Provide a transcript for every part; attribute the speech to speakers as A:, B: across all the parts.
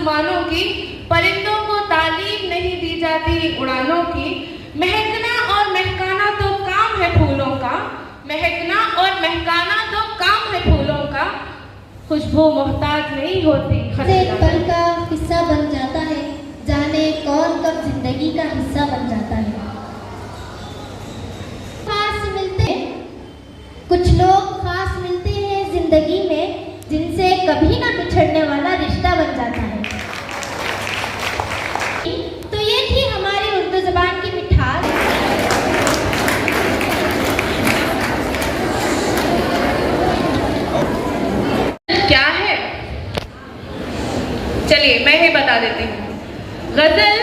A: आसमानों की, परिंदों को तालीम नहीं दी जाती उड़ानों की। महकना और महकाना तो काम है फूलों का, महकना और महकाना तो काम है फूलों का। खुशबू मोहताज नहीं होती
B: एक पल का हिस्सा बन जाता है, जाने कौन कब जिंदगी का हिस्सा बन जाता है। खास मिलते हैं कुछ लोग, खास मिलते हैं जिंदगी में, जिनसे कभी ना बिछड़ने वाला रिश्ता बन जाता है। तो ये थी हमारी उर्दू ज़बान की मिठास।
A: क्या है? चलिए मैं ही बता देती हूँ। गजल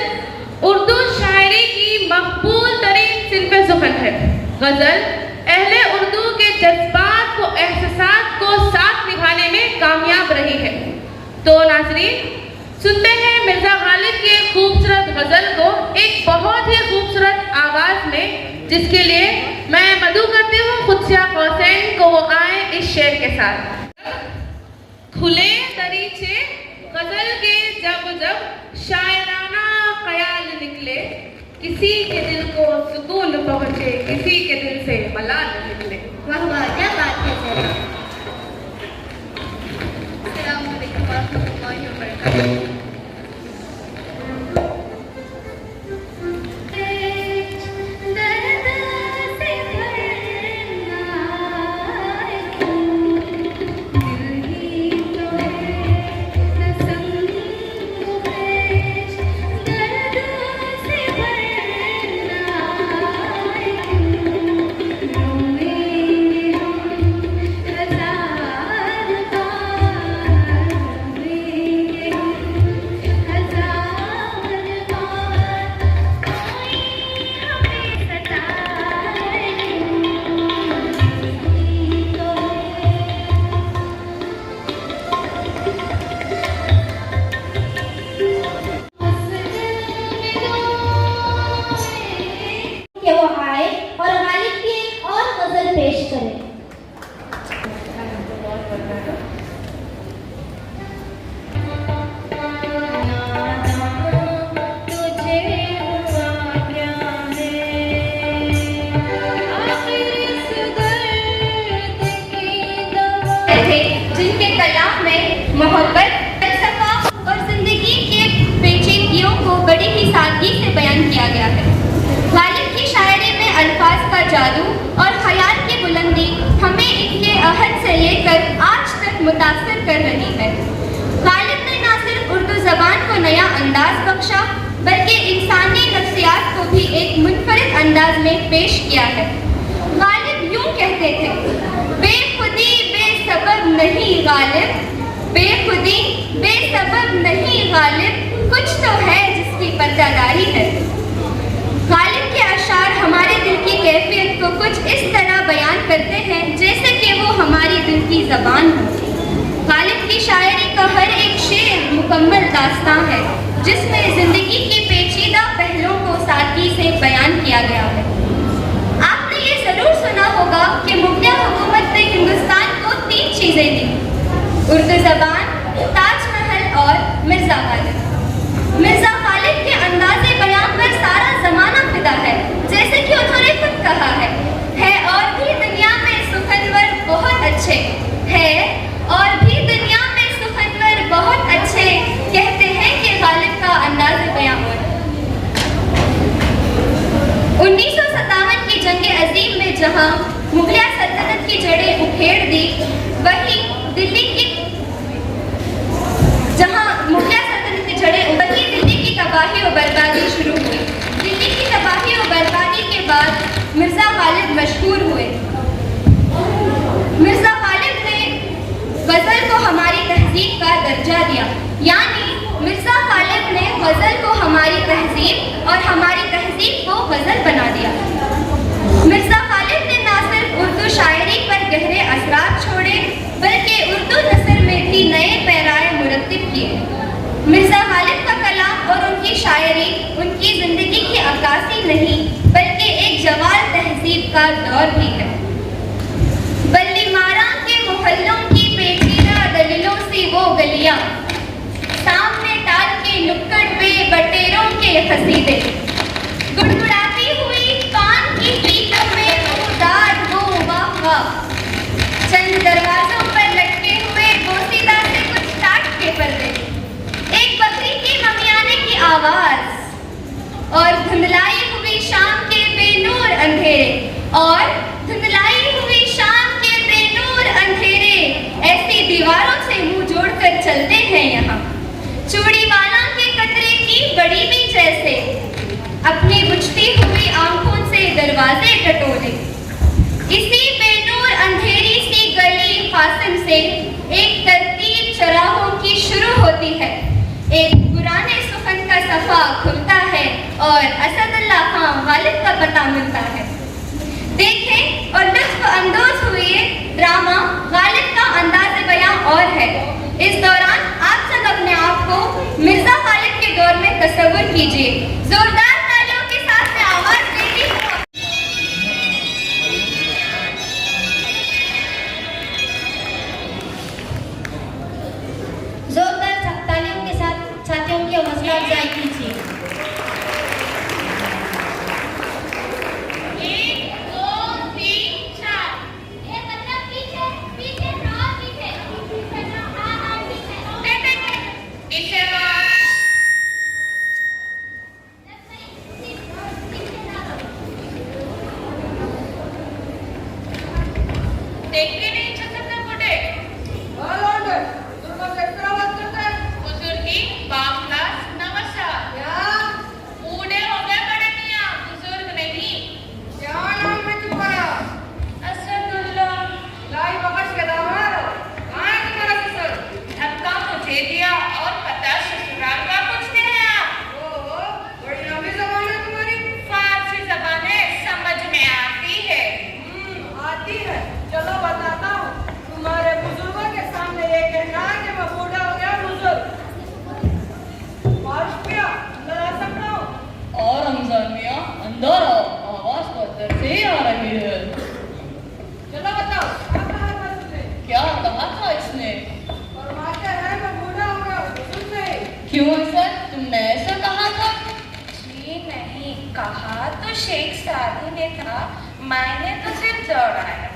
A: उर्दू शायरी की मकबूल तरीन सिन्फ़े सुख़न है। गजल अहले उर्दू के जज्बात को, एहसासात को साथ निभाने में कामयाब रही है। तो नाज़रीन, सुनते हैं मिर्ज़ा गालिब की एक खूबसूरत गजल को एक बहुत ही खूबसूरत आवाज में, जिसके लिए मैं मदू करती हूँ खुदसिया कौसैन को वो आए इस शेर के साथ। खुले दरीचे गजल के जब जब शायराना ख्याल निकले, किसी के दिल को सुकून पहुँचे, किसी के दिल से मलाल निकले।
B: वाह वाह, क्या बात है सर।
A: अस्सलाम वालेकुम वरहमतुल्लाहि वबरकातुहू।
B: जिनके कलाम में मोहब्बत, फलसफा और जिंदगी के पेचीदगियों को बड़ी ही सादगी से बयान किया गया है। गालिब की शायरी में अल्फाज का जादू और ख्याल की बुलंदी हमें इनके अहद से लेकर आज तक मुतासर कर रही है। गालिब ने न सिर्फ उर्दू ज़बान को नया अंदाज बख्शा, बल्कि इंसानी नफ्सियात को भी एक मुनफरिद अंदाज में पेश किया है। गालिब यूं कहते थे, बेखुदी बेसबब नहीं गालिब, बेखुदी बेसबब नहीं गालिब, कुछ तो है जिसकी पर्दादारी है। गालिब के अशार हमारे दिल की कैफियत को कुछ इस तरह बयान करते हैं जैसे कि वो हमारी दिल की ज़बान हो। गालिब की शायरी का हर एक शेर मुकम्मल दास्तां है, जिसमें ज़िंदगी के पेचीदा पहलुओं को सादगी से बयान किया गया है। आपने ये ज़रूर सुना होगा कि मुग़ल हुकूमत ने हिंदुस्तान को 3 चीज़ें दी: उर्दू ज़बान, ताजमहल और मिर्ज़ा गालिब। मिर्ज़ा गालिब के अंदाज़े बयान पर सारा ज़माना फिदा है, जैसे कि उन्होंने खुद कहा है और भी दुनिया में सुखनवर बहुत अच्छे, है और भी दुनिया में सुखनवर बहुत अच्छे, कहते हैं कि गालिब का अंदाज़े बयान। 1957 की जंग अजीम में जहां मुगलिया सल्तनत की जड़ें उखेड़ दी, वहीं दिल्ली की तबाही और बर्बादी शुरू हुई। दिल्ली की तबाही और बर्बादी के बाद मिर्ज़ा गालिब मशहूर हुए। मिर्ज़ा गालिब ने गज़ल को हमारी तहज़ीब का दर्जा दिया, यानी मिर्ज़ा गालिब ने गज़ल को हमारी तहज़ीब और हमारी तहज़ीब को गज़ल बना दिया। मिर्ज़ा गालिब ने न सिर्फ उर्दू शायरी पर गहरे असरात छोड़े, बल्कि उर्दू नसर में भी नए पैराए मुरत्तिब किए। मिर्ज़ा गालिब का कलाम और उनकी शायरी उनकी ज़िंदगी की अक्कासी नहीं, बल्कि एक जवाल तहज़ीब का दौर भी है। बल्लीमारा के मोहल्लों की पेचीदा दलीलों से वो गलियाँ, सामने नुक्कड़ पे बटेरों के कसीदे, गुड़गुड़ाती हुई कान की पीतम में मुर्दार हो वाह वाह, चंद दरवाजों पर लटके हुए बोसीदा से कुछ टाट के पर्दे, एक बकरी की ममियाने की आवाज और धुंधलाई हुई शाम के बेनूर अंधेरे, और धुंधलाई हुई शाम के बेनूर अंधेरे ऐसी दीवारों से मुंह जोड़कर चलते हैं यहाँ, चूड़ी वाला के कतरे की बड़ी भी जैसे अपनी बुझती हुई आंखों से दरवाजे टटोले। इसी बेनूर अंधेरी सी गली फासिम से एक तरतीब चराहों की शुरू होती है, एक पुराने सुखन का सफा खुलता है और असदुल्ला खां गालिब का पता मिलता है। देखें और लुत्फ अंदोज हुए, ड्रामा गालिब का अंदाज़ बयां और है। इस दौरान आप सब अपने आप को मिर्जा गालिब के दौर में तस्वुर कीजिए। जोरदार तालियों के साथ में आवाज देती हूँ। जोरदार तालियों के साथ साथियों की हौसला अफजाई कीजिए।
A: देखते नहीं चल सकता कुठे बुजुर्गी बापला नमस्कार बूढ़े हो गए बड़े मियां, बुजुर्ग नहीं।
C: क्या नाम है तुम्हारा?
A: असदुल्ला।
C: लाई बकश के दामाद कहाँ है तुम्हारा ससुर?
A: धक्का मुझे दिया और पता ससुराल का पूछते हैं आप।
C: ओहो, बड़ी लंबी ज़बान है तुम्हारी।
A: फारसी ज़बानें समझ में आती है।
C: आती है। चलो बताता हूँ। तुम्हारे बुजुर्गों के सामने ये कहना है कि मैं बूढ़ा हो गया बुजुर्ग। बारिश पिया, अंदर आ सकता हूँ?
D: और रमजान मियाँ अंदर आओ, आवाज तो अंदर से ही आ रही है।
C: चलो बताओ, क्या कहा था तुमने?
D: क्या कहा था इसने?
C: फरमाते हैं मैं बूढ़ा हो गया बुजुर्ग नहीं।
D: क्यों सर, तुमने ऐसा कहा था?
A: जी नहीं, कहा तो शेख सादी ने था, मैंने तो सिर्फ दौड़ाया।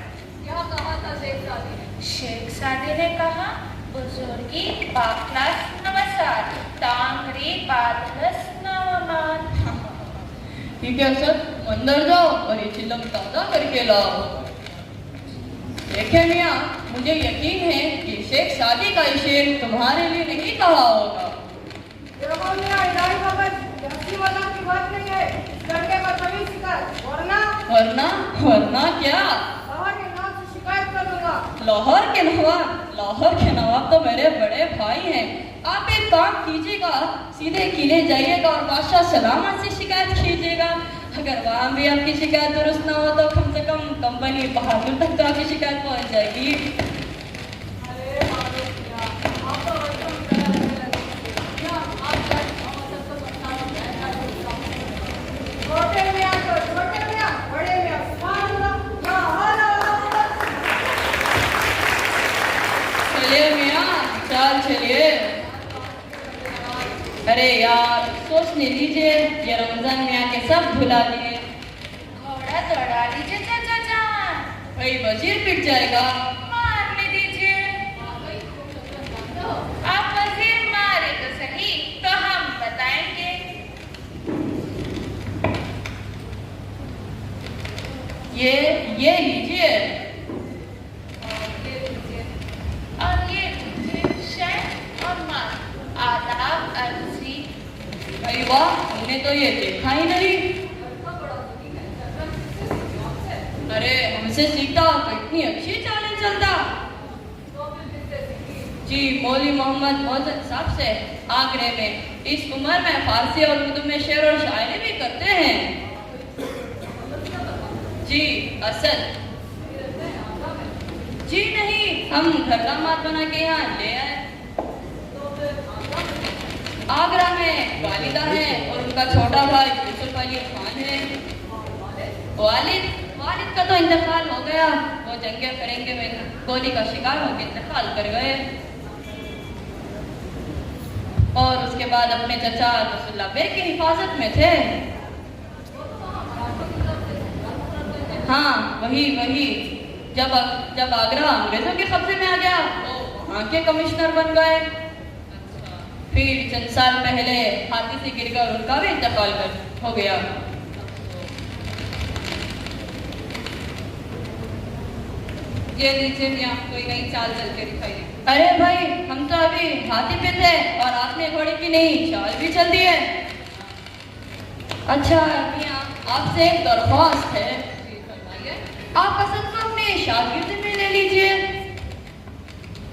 C: क्या कहा था शेख सादी ने?
A: शेख सादी ने कहा, बुजुर्गी बापलास नमस्कार, तांगरी बादलस नवमान।
D: ठीक है सर, अंदर जाओ और ये चिल्लम ताजा करके लाओ। देखे मियाँ, मुझे यकीन है कि शेख सादी का ये शेर तुम्हारे लिए नहीं कहा होगा।
C: देखो मियाँ, इलाही बकश, ऐसी मजाक की बात नहीं है। इस लड़के का तमीज़ सिखाए, वरना
D: वरना क्या?
C: बाहर के नाम से शिकायत कर दूंगा।
D: लाहौर के नवाब तो मेरे बड़े भाई हैं। आप एक काम कीजिएगा, सीधे किले जाइएगा और बादशाह सलामत से शिकायत कीजिएगा। अगर वहाँ भी आपकी शिकायत दुरुस्त ना हो तो कम से कम कंपनी बहादुर तक तो आपकी शिकायत पहुँच जाएगी।
C: अरे मानो मियाँ, आप तो एकदम गलत है। मियाँ, आप जाए, हम सबको समझाना चाहेंगे। छोटे मियाँ को छोटे मियाँ, बड़े मियाँ सुभान अल्लाह, या हौला वला कुव्वत।
D: चलिए मियाँ, चाल चलिए। अरे यार, सोचने दीजिए, ये रमजान मियाँ के सब भुला दिए।
A: घोड़ा दौड़ा लीजिए चाचा जान।
D: भाई वजीर पिट जाएगा।
A: मारने दीजिए। आप वजीर मारे तो सही, तो हम बताएंगे।
D: ये लीजिए।
A: और ये शह और मार, आदाब अर्जी।
D: भाई वाह, हमने तो ये देखा ही नहीं। अरे हमसे सीखता तो इतनी अच्छी चालें चलता। जी, मौली मोहम्मद मोहसिन साहब से आगरे में इस उम्र में फारसी और उर्दू में शेर और शायरी भी करते हैं। जी असद। जी नहीं, हम घर दामाद बना के यहाँ ले आए। आगरा में वालिदा है और उनका छोटा भाई यूसुफ अली खान है। वालिद का तो इंतकाल हो गया, वो जंगे फिरंगे में गोली का शिकार होकर इंतकाल कर गए। और उसके बाद अपने चचा रसूलुल्लाह बेग की हिफाजत में थे। हाँ वही वही, जब आगरा अंग्रेजों के कब्जे में आ गया तो वहाँ के कमिश्नर बन गए। फिर चंद साल पहले हाथी से गिरकर उनका भी इंतकाल हो गया।
E: ये लीजिए मियाँ, कोई नई चाल चल के दिखाइए।
D: अरे भाई, हम तो अभी हाथी पे थे और आपने घोड़े की नई चाल भी चल दी है। अच्छा मियाँ, आपसे एक दरख्वास्त है।
E: जी फरमाइए।
D: आप असल में अपने शागिर्द में ले लीजिए।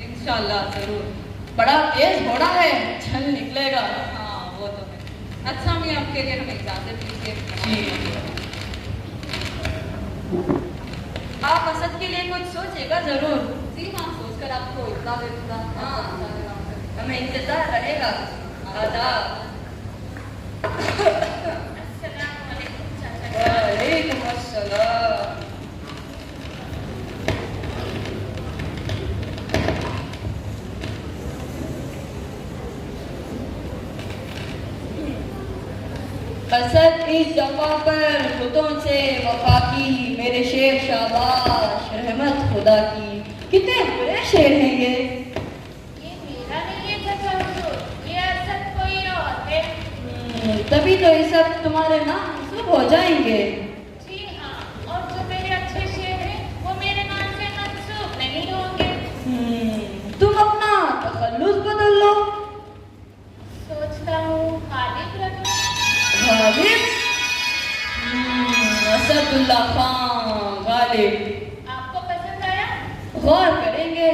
E: इंशाल्लाह जरूर।
D: बड़ा तेज घोड़ा है, चल निकलेगा।
E: हाँ वो तो है। अच्छा मियाँ, आपके लिए हमें इजाजत दीजिए।
D: आप असद के लिए कुछ सोचेगा जरूर।
E: जी हाँ, सोचकर आपको इतना दे दूंगा।
D: हाँ, हमें इंतजार रहेगा। आदाब। वालेकुम अस्सलाम। असद इस दफा पर खुदों से वफा की, मेरे शेर शाबाश रहमत खुदा की। कितने बुरे शेर हैं ये।
B: मेरा नहीं है चाचा हुजूर, ये असद कोई और है।
D: तभी तो ये सब तुम्हारे नाम मंसूब हो जाएंगे।
B: जी हाँ, और जो मेरे अच्छे शेर हैं वो मेरे नाम से मंसूब नहीं होंगे।
D: तुम अपना तखल्लुस बदल लो।
B: सोचता हूँ खालिद रखूं।
D: गालिब, असदुल्ला खान गालिब।
B: आपको पसंद आया?
D: गौर करेंगे।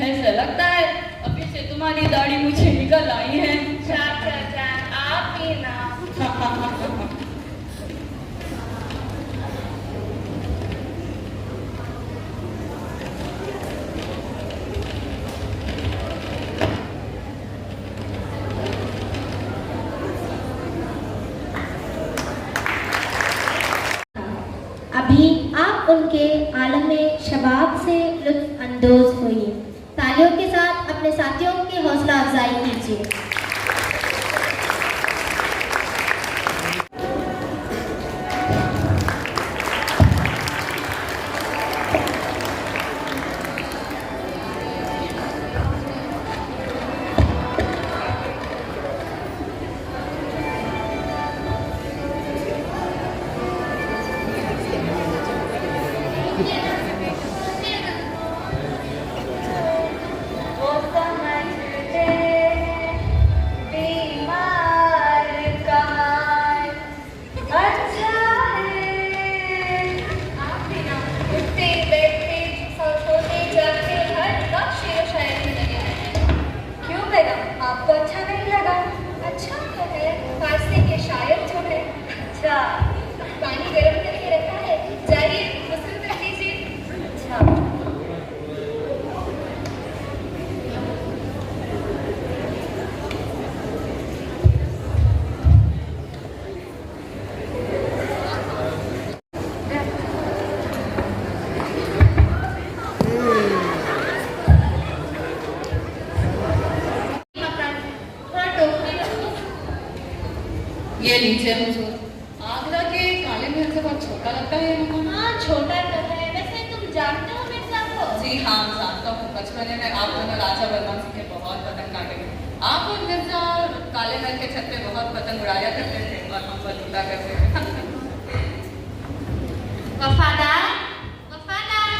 D: ऐसा लगता है अभी से तुम्हारी दाढ़ी मुझे निकल आई है।
B: चाचा जान आप भी ना।
F: अभी आप उनके आलम शबाब से लुत्फ अंदोज हुई। तालियों के साथ अपने साथियों की हौसला अफजाई कीजिए।
B: वो समझते बीमार का अच्छा है। आप भी ना उठते बैठते सोते जागते हर वक्त शेर व शायरी लगे हैं। क्यों बेगम, आपको अच्छा नहीं लगा? अच्छा तो है, फारसी के शायर जो है। अच्छा, पानी गर्म करके रखा है, जाइए गुस्ल कर लीजिए। अच्छा
E: ये लीजिए हुजूर। आगरा के काले महल से बहुत छोटा लगता है ये नमूना।
B: हाँ छोटा तो है, वैसे तुम जानते हो मिर्जा को?
E: जी हाँ, जानता हूँ। बचपन में आप दोनों राजा बलवान सिंह के बहुत पतंग काटे हैं। आप और मिर्जा काले महल के छत पे बहुत पतंग उड़ाया करते थे और हम पर लूटा करते थे।
B: वफादार वफादार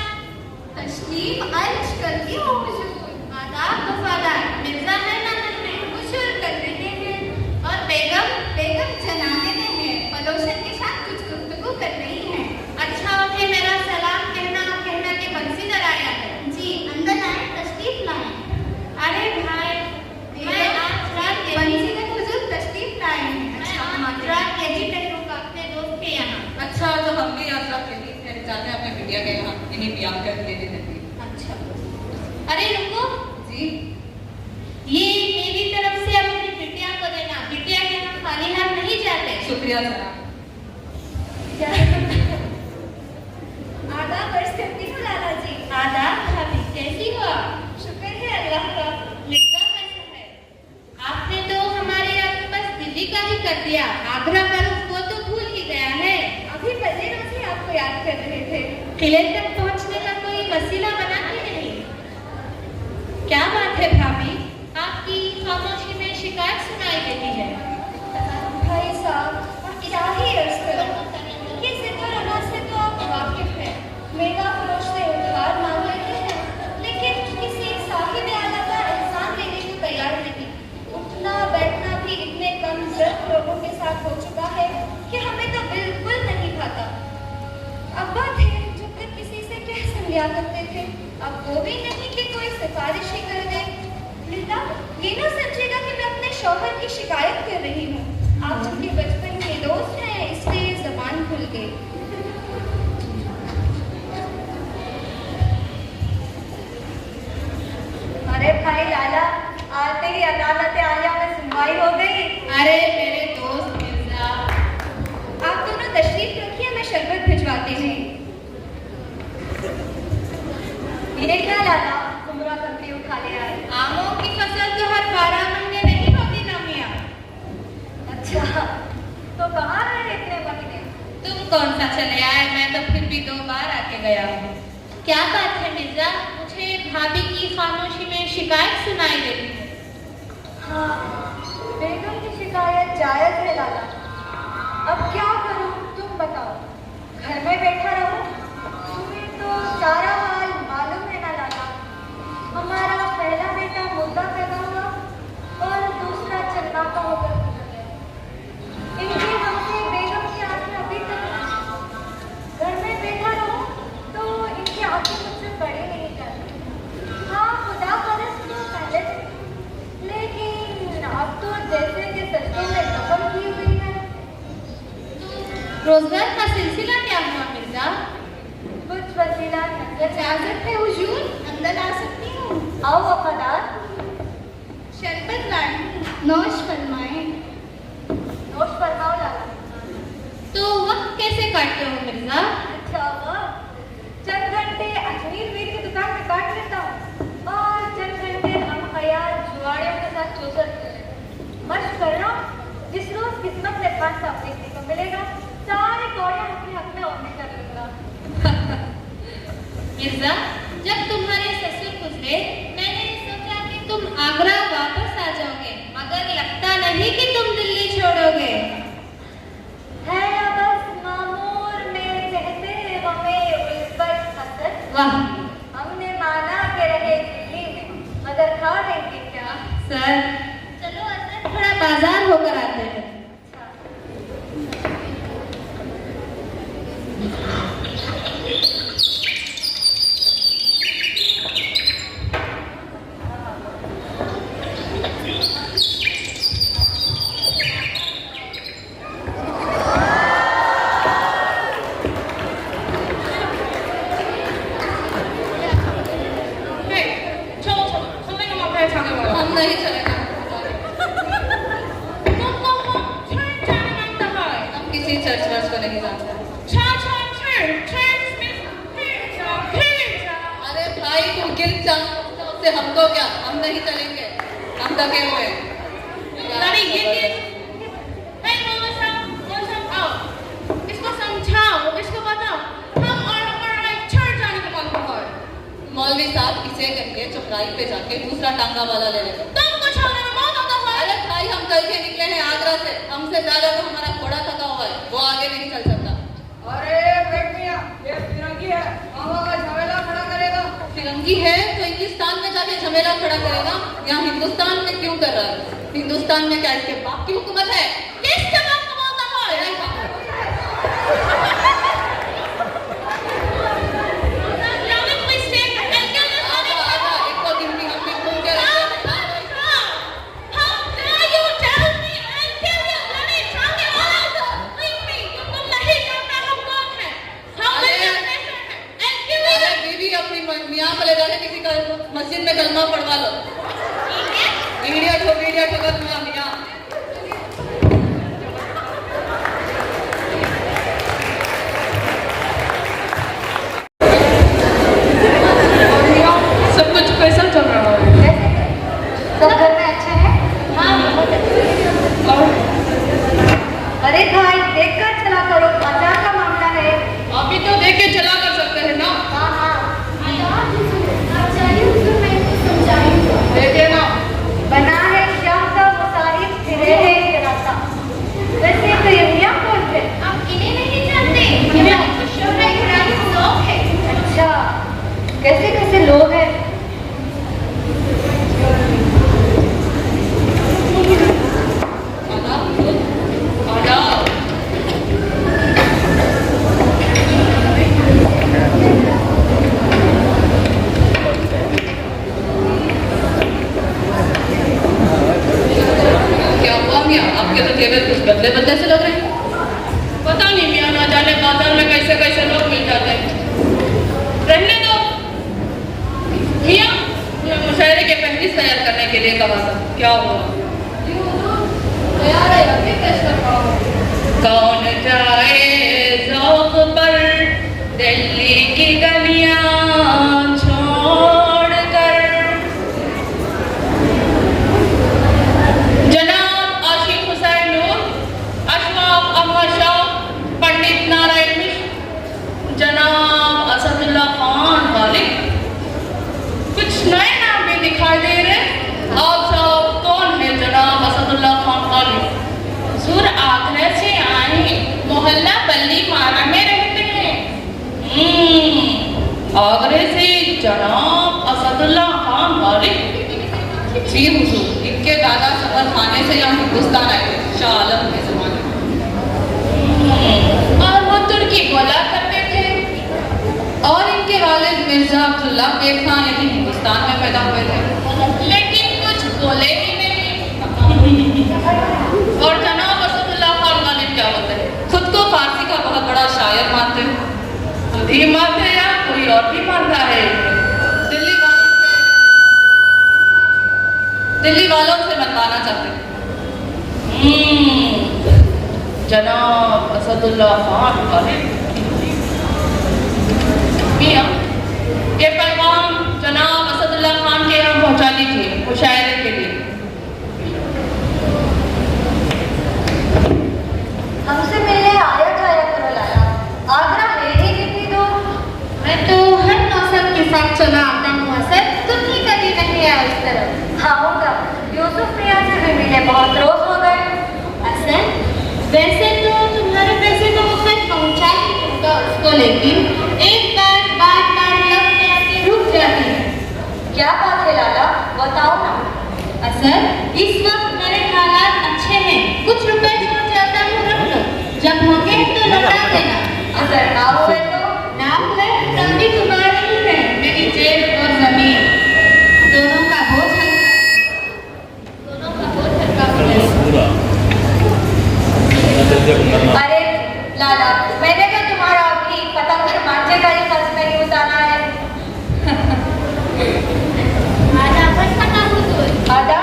B: तशरीफ अर्ज करती हो हुजूर। आदाब वफादार, मिर्जा है नजर में हुजूर कर रहे हैं और बेगम बेगम जनाने में है, पड़ोसन के साथ कुछ गुफ्तगू कर रही है। अच्छा उन्हें मेरा सलाम कहना के बंसीधर आया है। जी अंदर आए, तशरीफ लाए। अरे भाई, मैं आज रात बंसीधर हुजूर तशरीफ लाए हैं। अच्छा, मैं रात यही ठहरूंगा अपने दोस्त के यहाँ।
E: अच्छा, तो हम भी यात्रा के लिए जाते हैं अपने बिटिया के यहाँ, इन्हीं ब्याह कर ले लेते थे।
B: अच्छा, अरे रुको
E: जी
B: ये मेरी तरफ से अपनी बिटिया को देना। बिटिया के हम खाली हाथ नहीं जाते।
E: शुक्रिया जनाब।
B: आदाब अर्ज करती हूँ लाला जी। आदाब भाभी, कैसी हो आप? शुक्र है अल्लाह का। मिर्जा कैसा है? आपने तो
A: कर दिया। आगरा का रुख वो तो भूल ही गया है।
B: अभी बजे रोज ही आपको याद कर रहे थे।
F: किले तक पहुंचने का कोई वसीला बना कि नहीं?
A: क्या बात है भाभी, आपकी खामोशी में शिकायत सुनाई देती है।
B: भाई साहब, क्या ही अर्ज करूं? ये जिद और अनाज से तो आप वाकिफ हैं। मेवा फरोश से उधार मांग लेते हैं, लेकिन किसी साहिब आला का एहसान लेने को तैयार नहीं। उठना बैठना भी इतने कम ज़र्फ लोगों के साथ हो चुका है कि हमें तो बिल्कुल नहीं भाता। अब्बा थे जब तक किसी से कह सुन लिया करते थे, अब वो भी नहीं कि कोई सिफारिश ही कर दे। लिदा, ये ना समझेगा कि मैं अपने शौहर की शिकायत कर रही हूँ। आप उनके बचपन के दोस्त हैं, इसलिए जबान खुल गई। अरे भाई लाला, आते ही अदालत आलिया में सुनवाई हो गई।
A: अरे मेरे दोस्त मिर्जा,
B: आप दोनों तशरीफ रखिए, मैं शरबत भिजवाती हूँ। ये क्या लाला, कुमरा करके उठा ले आए।
A: आमों की फसल तो हर 12 महीने नहीं होती ना मियाँ।
B: अच्छा, तो कहाँ रहे इतने महीने?
A: तुम कौन सा चले आए, मैं तो फिर भी 2 बार आके गया हूँ। क्या बात है मिर्जा, मुझे भाभी की खामोशी में शिकायत सुनाई देती है।
B: हाँ, बेगम की शिकायत जायज है लाला। अब क्या करूं, तुम बताओ। घर में बैठा रहूं? तुम्हें तो सारा हाल मालूम है ना लाला। हमारा पहला बेटा मुर्दा पैदा हुआ और दूसरा चन्ना का होकर गुजर गया। इनके हमसे बेगम की आंखें अभी तक नहीं। घर में बैठा रहूं तो इनकी आंखें मुझसे बड़ी नहीं जाती। हाँ, खुदा परस्त तो पहले से, लेकिन अब तो जैसे कि सच्चों में दफन की हुई है।
A: रोजगार का सिलसिला क्या हुआ मिर्जा?
B: कुछ वसीला नजर
A: इजाजत है हुजूर, अंदर आ सकती हूँ?
B: आओ वफादार,
A: शरबत लाई हूँ।
B: नोश फरमाएं। नोश फरमाओ लाला।
A: तो वक्त कैसे काटते हो मिर्जा?
B: अच्छा हुआ, चंद घंटे अजमेर वीर की दुकान में काट लेता हूँ और चंद घंटे हम खयाल जुआड़ियों के साथ चौसर मश्क कर रहा हूँ। जिस रोज किस्मत में पास साफ देखने को मिलेगा, सारे कौड़ियाँ अपने हक में होने कर लूंगा।
A: मिर्जा, जब तुम्हारे ससुर गुजरे, मैंने सोचा कि तुम आगरा वापस आ जाओगे, मगर लगता नहीं कि तुम दिल्ली छोड़ोगे।
B: है या बस मामूर में कहते हैं हमें उल्फत हसद।
A: वाह
B: हमने माना के रहे दिल्ली में, मगर खा लेंगे क्या?
A: सर, चलो अंदर थोड़ा बाजार होकर आते हैं।
E: हम नहीं चलेंगे। हम किसी चर्च वर्च को नहीं जानते। अरे भाई तुम गिर जाओ, उससे हमको क्या, हम नहीं चलेंगे, हम थके हुए हैं।
A: इसको समझाओ, इसको बताओ, हम और हमारा चर्च जाने का मन है।
E: मौलवी साहब इसे कहिए चौराही पे जाके दूसरा टांगा वाला ले लेगा।
A: तुम कुछ होने में बहुत आता है।
E: अरे भाई हम कल के निकले हैं आगरा से, हमसे ज्यादा तो हमारा घोड़ा थका हुआ है, वो आगे नहीं चल सकता।
C: अरे बैठ मियां, ये फिरंगी है, मामा का झमेला खड़ा करेगा।
E: फिरंगी है तो हिंदुस्तान में जाके झमेला खड़ा करेगा, यहाँ हिंदुस्तान में क्यों कर रहा है? हिंदुस्तान में क्या इसके बाप की हुकूमत है?
A: किस जगह का बोलता है?
E: नहीं बाप। मियाँ को ले जाके किसी का मस्जिद में कलमा पढ़वा लो। इडियट हो अगर तुम्हारा मियाँ। आपके तो जेवर कुछ बदले बदले से लग रहे हैं।
A: पता नहीं मियाँ, ना जाने बाजार में कैसे कैसे लोग मिल जाते हैं। रहने दो मियाँ, मैं मुशायरे के फहरिस्त तैयार करने के लिए कहा था, क्या हुआ?
C: तैयार है, अभी कैसे पाओ?
A: कौन जाए ज़ौक़ पर दिल्ली की गलियां छोड़ कर। जनाब आशिक हुसैन नूर, अशफाक अहमद शाह, पंडित नारायण मिश्र, जनाब असदुल्ला खान गालिब। कुछ नए नाम भी दिखाई दे रहे। आप सब कौन है जनाब असदुल्ला खान गालिब? हुजूर आगरा से आए, मोहल्ला बल्ली मारा में रहते हैं। आगरे से जनाब असदुल्ला खान गालिब।
E: जी हुजूर, इनके दादा सफर खाने से यहाँ हिंदुस्तान आए थे, शाह आलम के जमाने में।
A: और वो तुर्की बोला करते थे।
E: और इनके वालिद मिर्जा अब्दुल्ला बेग खान यही हिंदुस्तान में पैदा हुए थे।
A: लेकिन कुछ बोले ही नहीं। और जनाब असदुल्ला खान गालिब क्या होते हैं?
E: खुद को फारसी का बहुत बड़ा शायर मानते हैं।
A: खुद ही मानते हैं या कोई और भी मानता है?
E: दिल्ली वालों से मनवाना चाहते हैं।
A: जनाब असदुल्ला खान गालिब। मियाँ, ये पैगाम जनाब असदुल्ला खान के यहाँ पहुँचा दीजिए मुशायरे के लिए।
C: हमसे मिलने आया जाया करो लाला, आगरा मेरी गिनती दो।
F: मैं तो हर मौसम के साथ चला आता हूँ असद, तुम ही कभी नहीं आए उस तरफ।
C: आऊंगा, यूसुफ मियाँ से भी मिले, बहुत रोज हो गए।
F: असद, वैसे तो तुम्हारे पैसे तो खत पहुँचा ही होगा उसको, लेकिन एक बार बार लब में आके रुक जाती है।
C: क्या बात है लाला, बताओ ना।
F: असद, इस वक्त मेरे हालात अच्छे हैं, कुछ रुपए छोड़ जाता हूँ, रख लो, जब होंगे तो लौटा देना।
C: अगर ना हुए तो?
F: ना हुए तब भी तुम्हारी ही है, मेरी जेब और जमीन दोनों का बोझ हल्का।
C: अरे लाला, मैंने तो तुम्हारा अभी पतंग मांझे का ही खर्च नहीं उतारा है। आदा,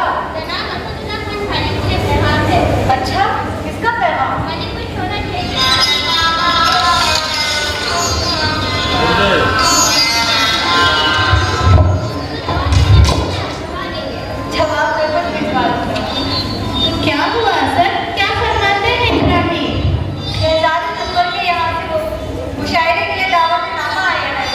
C: अच्छा, किसका पैगाम? जवाब में कुछ भिजवा दूंगा।
F: क्या हुआ सर, क्या फरमाते हैं इकरामी?
C: शहजादे नंबर के यहाँ से वो मुशायरे के लिए दावतनामा आया है।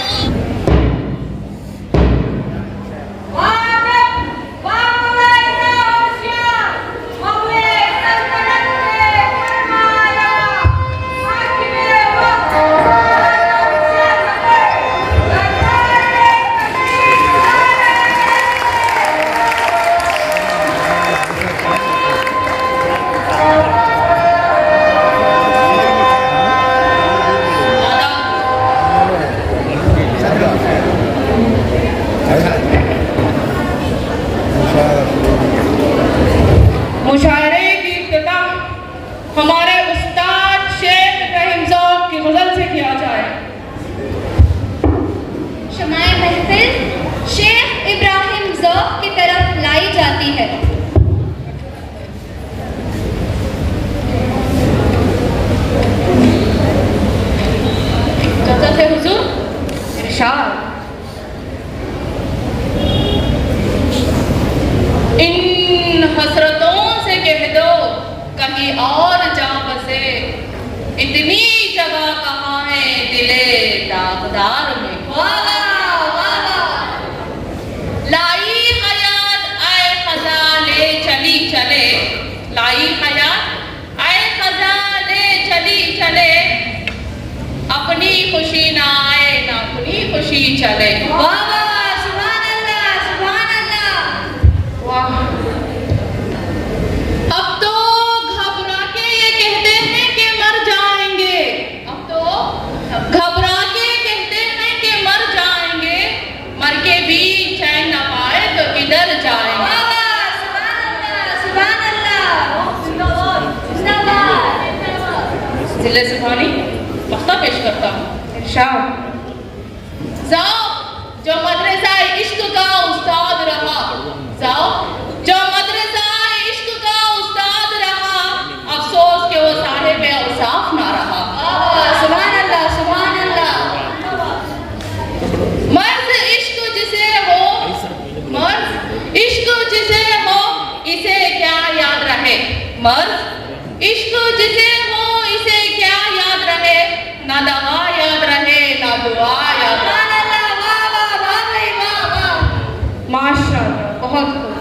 A: मुशायरे की इब्तिदा हमारे उस्ताद शेख इब्राहिम ज़ौक़ की गज़ल से किया जाए।
B: शमाए महफिल शेख इब्राहिम ज़ौक़ की तरफ लाई जाती है।
A: इजाज़त है हुज़ूर? इरशाद। इन हसरतों से कह दो कहीं और जा बसे, इतनी जगह कहाँ है दिले दागदार में। लाई हयात आए खजा ले चली चले, लाई हयात आए खजा ले चली चले, अपनी खुशी ना आए ना अपनी खुशी चले। वाह वाह, सुभान अल्लाह, सुभान अल्लाह। वाह, अब तो घबरा के ये कहते हैं कि मर जाएंगे, अब तो घबरा के कहते हैं कि मर जाएंगे, मर के भी चैन न पाए तो किधर जाएंगे।
C: सुभान अल्लाह, सुभान अल्लाह।
A: जिले सुभानी मख्ता पेश करता हूँ। इरशाद। जाओ जो मदरसा इश्क का उस्ताद रहा, जाओ जो मदरसा इश्क का उस्ताद रहा, अफसोस के वो साहिब औसाफ ना रहा। सुभान अल्लाह, सुभान अल्लाह। मर्द इश्क जिसे हो, मर्द इश्क जिसे हो इसे क्या याद रहे, मर्द इश्क जिसे हो इसे क्या याद रहे, ना दवा याद रहे ना दुआ याद रहे। माशाअल्लाह, बहुत खूब।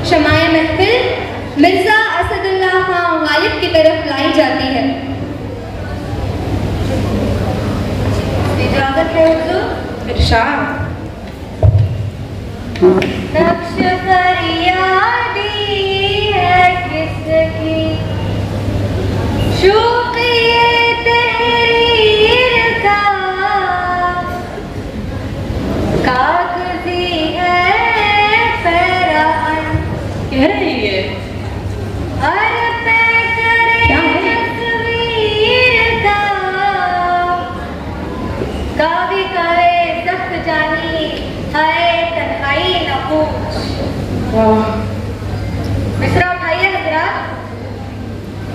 B: शमाए महफिल मिर्जा असदुल्लाह खान गालिब की तरफ लाई जाती है। इजाजत है हुजूर।
A: इरशाद।
B: नक्श फरियादी है किसकी, शौक़िए तहरीर का, कागज़ी है फराहन।
A: कह रही है
B: हर पे करे तस्वीर का, कावी करे सख्त जानी है तन्हाई न पूछ।
A: वाह,
B: मिसरा उठाइए हजरात।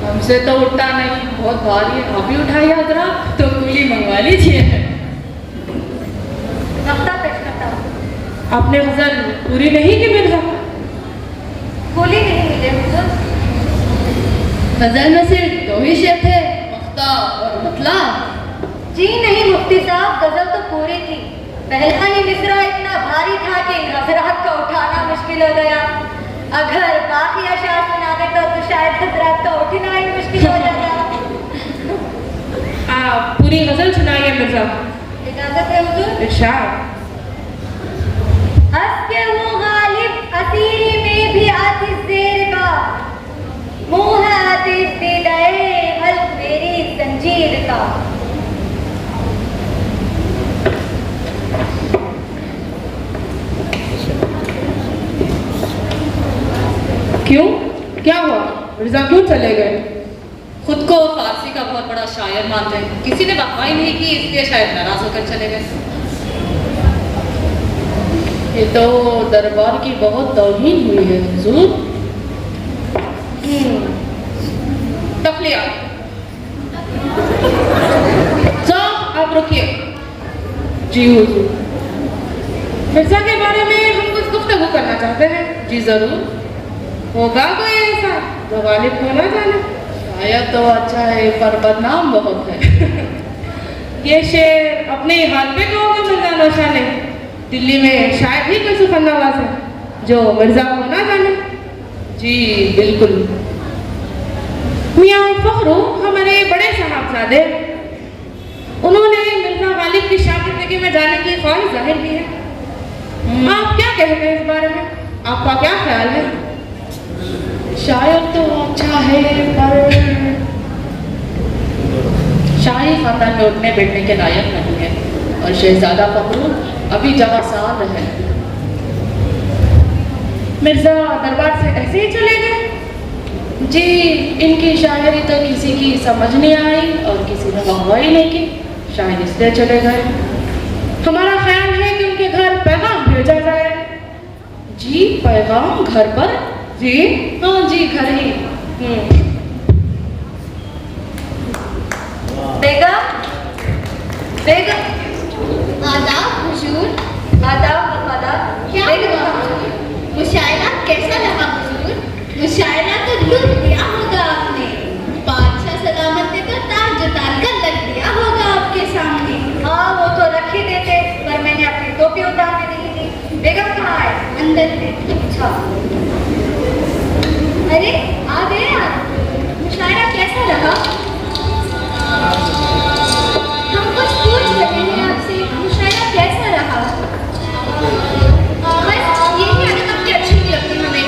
A: हमसे तो उठता नहीं, बहुत भारी है। आप ही उठाइए हजरात, तो कुली मंगवा लीजिए।
B: नक्शा पेश करता हूँ।
A: आपने गजल पूरी नहीं की मिर्जा?
B: गोली नहीं मिले हुजूर।
D: गजल में सिर्फ दो ही शेर थे, मख्ता और मतला।
B: जी नहीं मुफ्ती साहब, गजल तो पूरी थी। पहलवानी मिसरा इतना भारी था कि हजरात का उठाना मुश्किल हो गया। अगर बाकी अशार सुना दे तो शायद हजरात का उठना ही मुश्किल हो जाता।
A: आप पूरी गजल सुनाइए मिर्जा।
B: इजाजत है हुजूर।
A: इरशाद।
B: हंस के वो गालिब असीरी में भी आतिश देर का, मुंह है आतिश दिलाए हल्क मेरी जंजीर का।
A: क्यों, क्या हुआ मिर्जा, क्यों चले गए?
D: खुद को फारसी का बहुत बड़ा शायर मानते हैं, किसी ने वाह नहीं की इसलिए शायद नाराज होकर चले गए।
A: ये तो दरबार की बहुत तौहीन हुई है हुजूर। तफलिया। जाओ आप रुकिए। जी हुजूर। मिर्जा के बारे में हम कुछ गुफ्तगू करना चाहते हैं। जी जरूर। होगा कोई ऐसा जो गालिब को ना जाने? शायद तो अच्छा है पर बदनाम बहुत है। ये शेर अपने हाथ पे कहोगे मिर्जा नौशाह ने? दिल्ली में शायद ही कोई सुफंदाबाज है जो मिर्जा को ना जाने। जी बिल्कुल। मियाँ फखरू हमारे बड़े साहबजादे, उन्होंने मिर्जा गालिब की शागिर्दगी में जाने की ख्वाहिश जाहिर की है। आप क्या कहते हैं इस बारे में? आपका क्या ख्याल है? शायर तो अच्छा है पर
D: शाही खानदान में उठने बैठने के लायक नहीं है और शहजादा फखरू अभी जवासाल है।
A: मिर्जा दरबार से ऐसे ही चले गए? जी इनकी शायरी तो किसी की समझ नहीं आई और किसी ने गवाही नहीं की, शायद इसलिए चले गए। हमारा ख्याल है कि उनके घर पैगाम भेजा जाए। जी पैगाम घर पर? जी हाँ जी घर ही।
B: बेगम, बेगम। आदाब हुजूर। आदाब वफादार।
G: क्या हुआ? मुशायरा कैसा लगा हुजूर? मुशायरा तो लूट लिया होगा आपने। बादशाह सलामत ने तो ताज उतार कर रख दिया होगा आपके सामने।
B: हाँ वो तो रख ही देते पर मैंने अपनी टोपी उतारने नहीं दी। बेगम कहाँ है?
G: अंदर थे।
B: अच्छा। अरे आ गए आप। मुशायरा कैसा रहा?
G: हम कुछ पूछ रहे हैं आपसे, मुशायरा कैसा रहा? बस यही आदत आपकी अच्छी नहीं लगती हमें।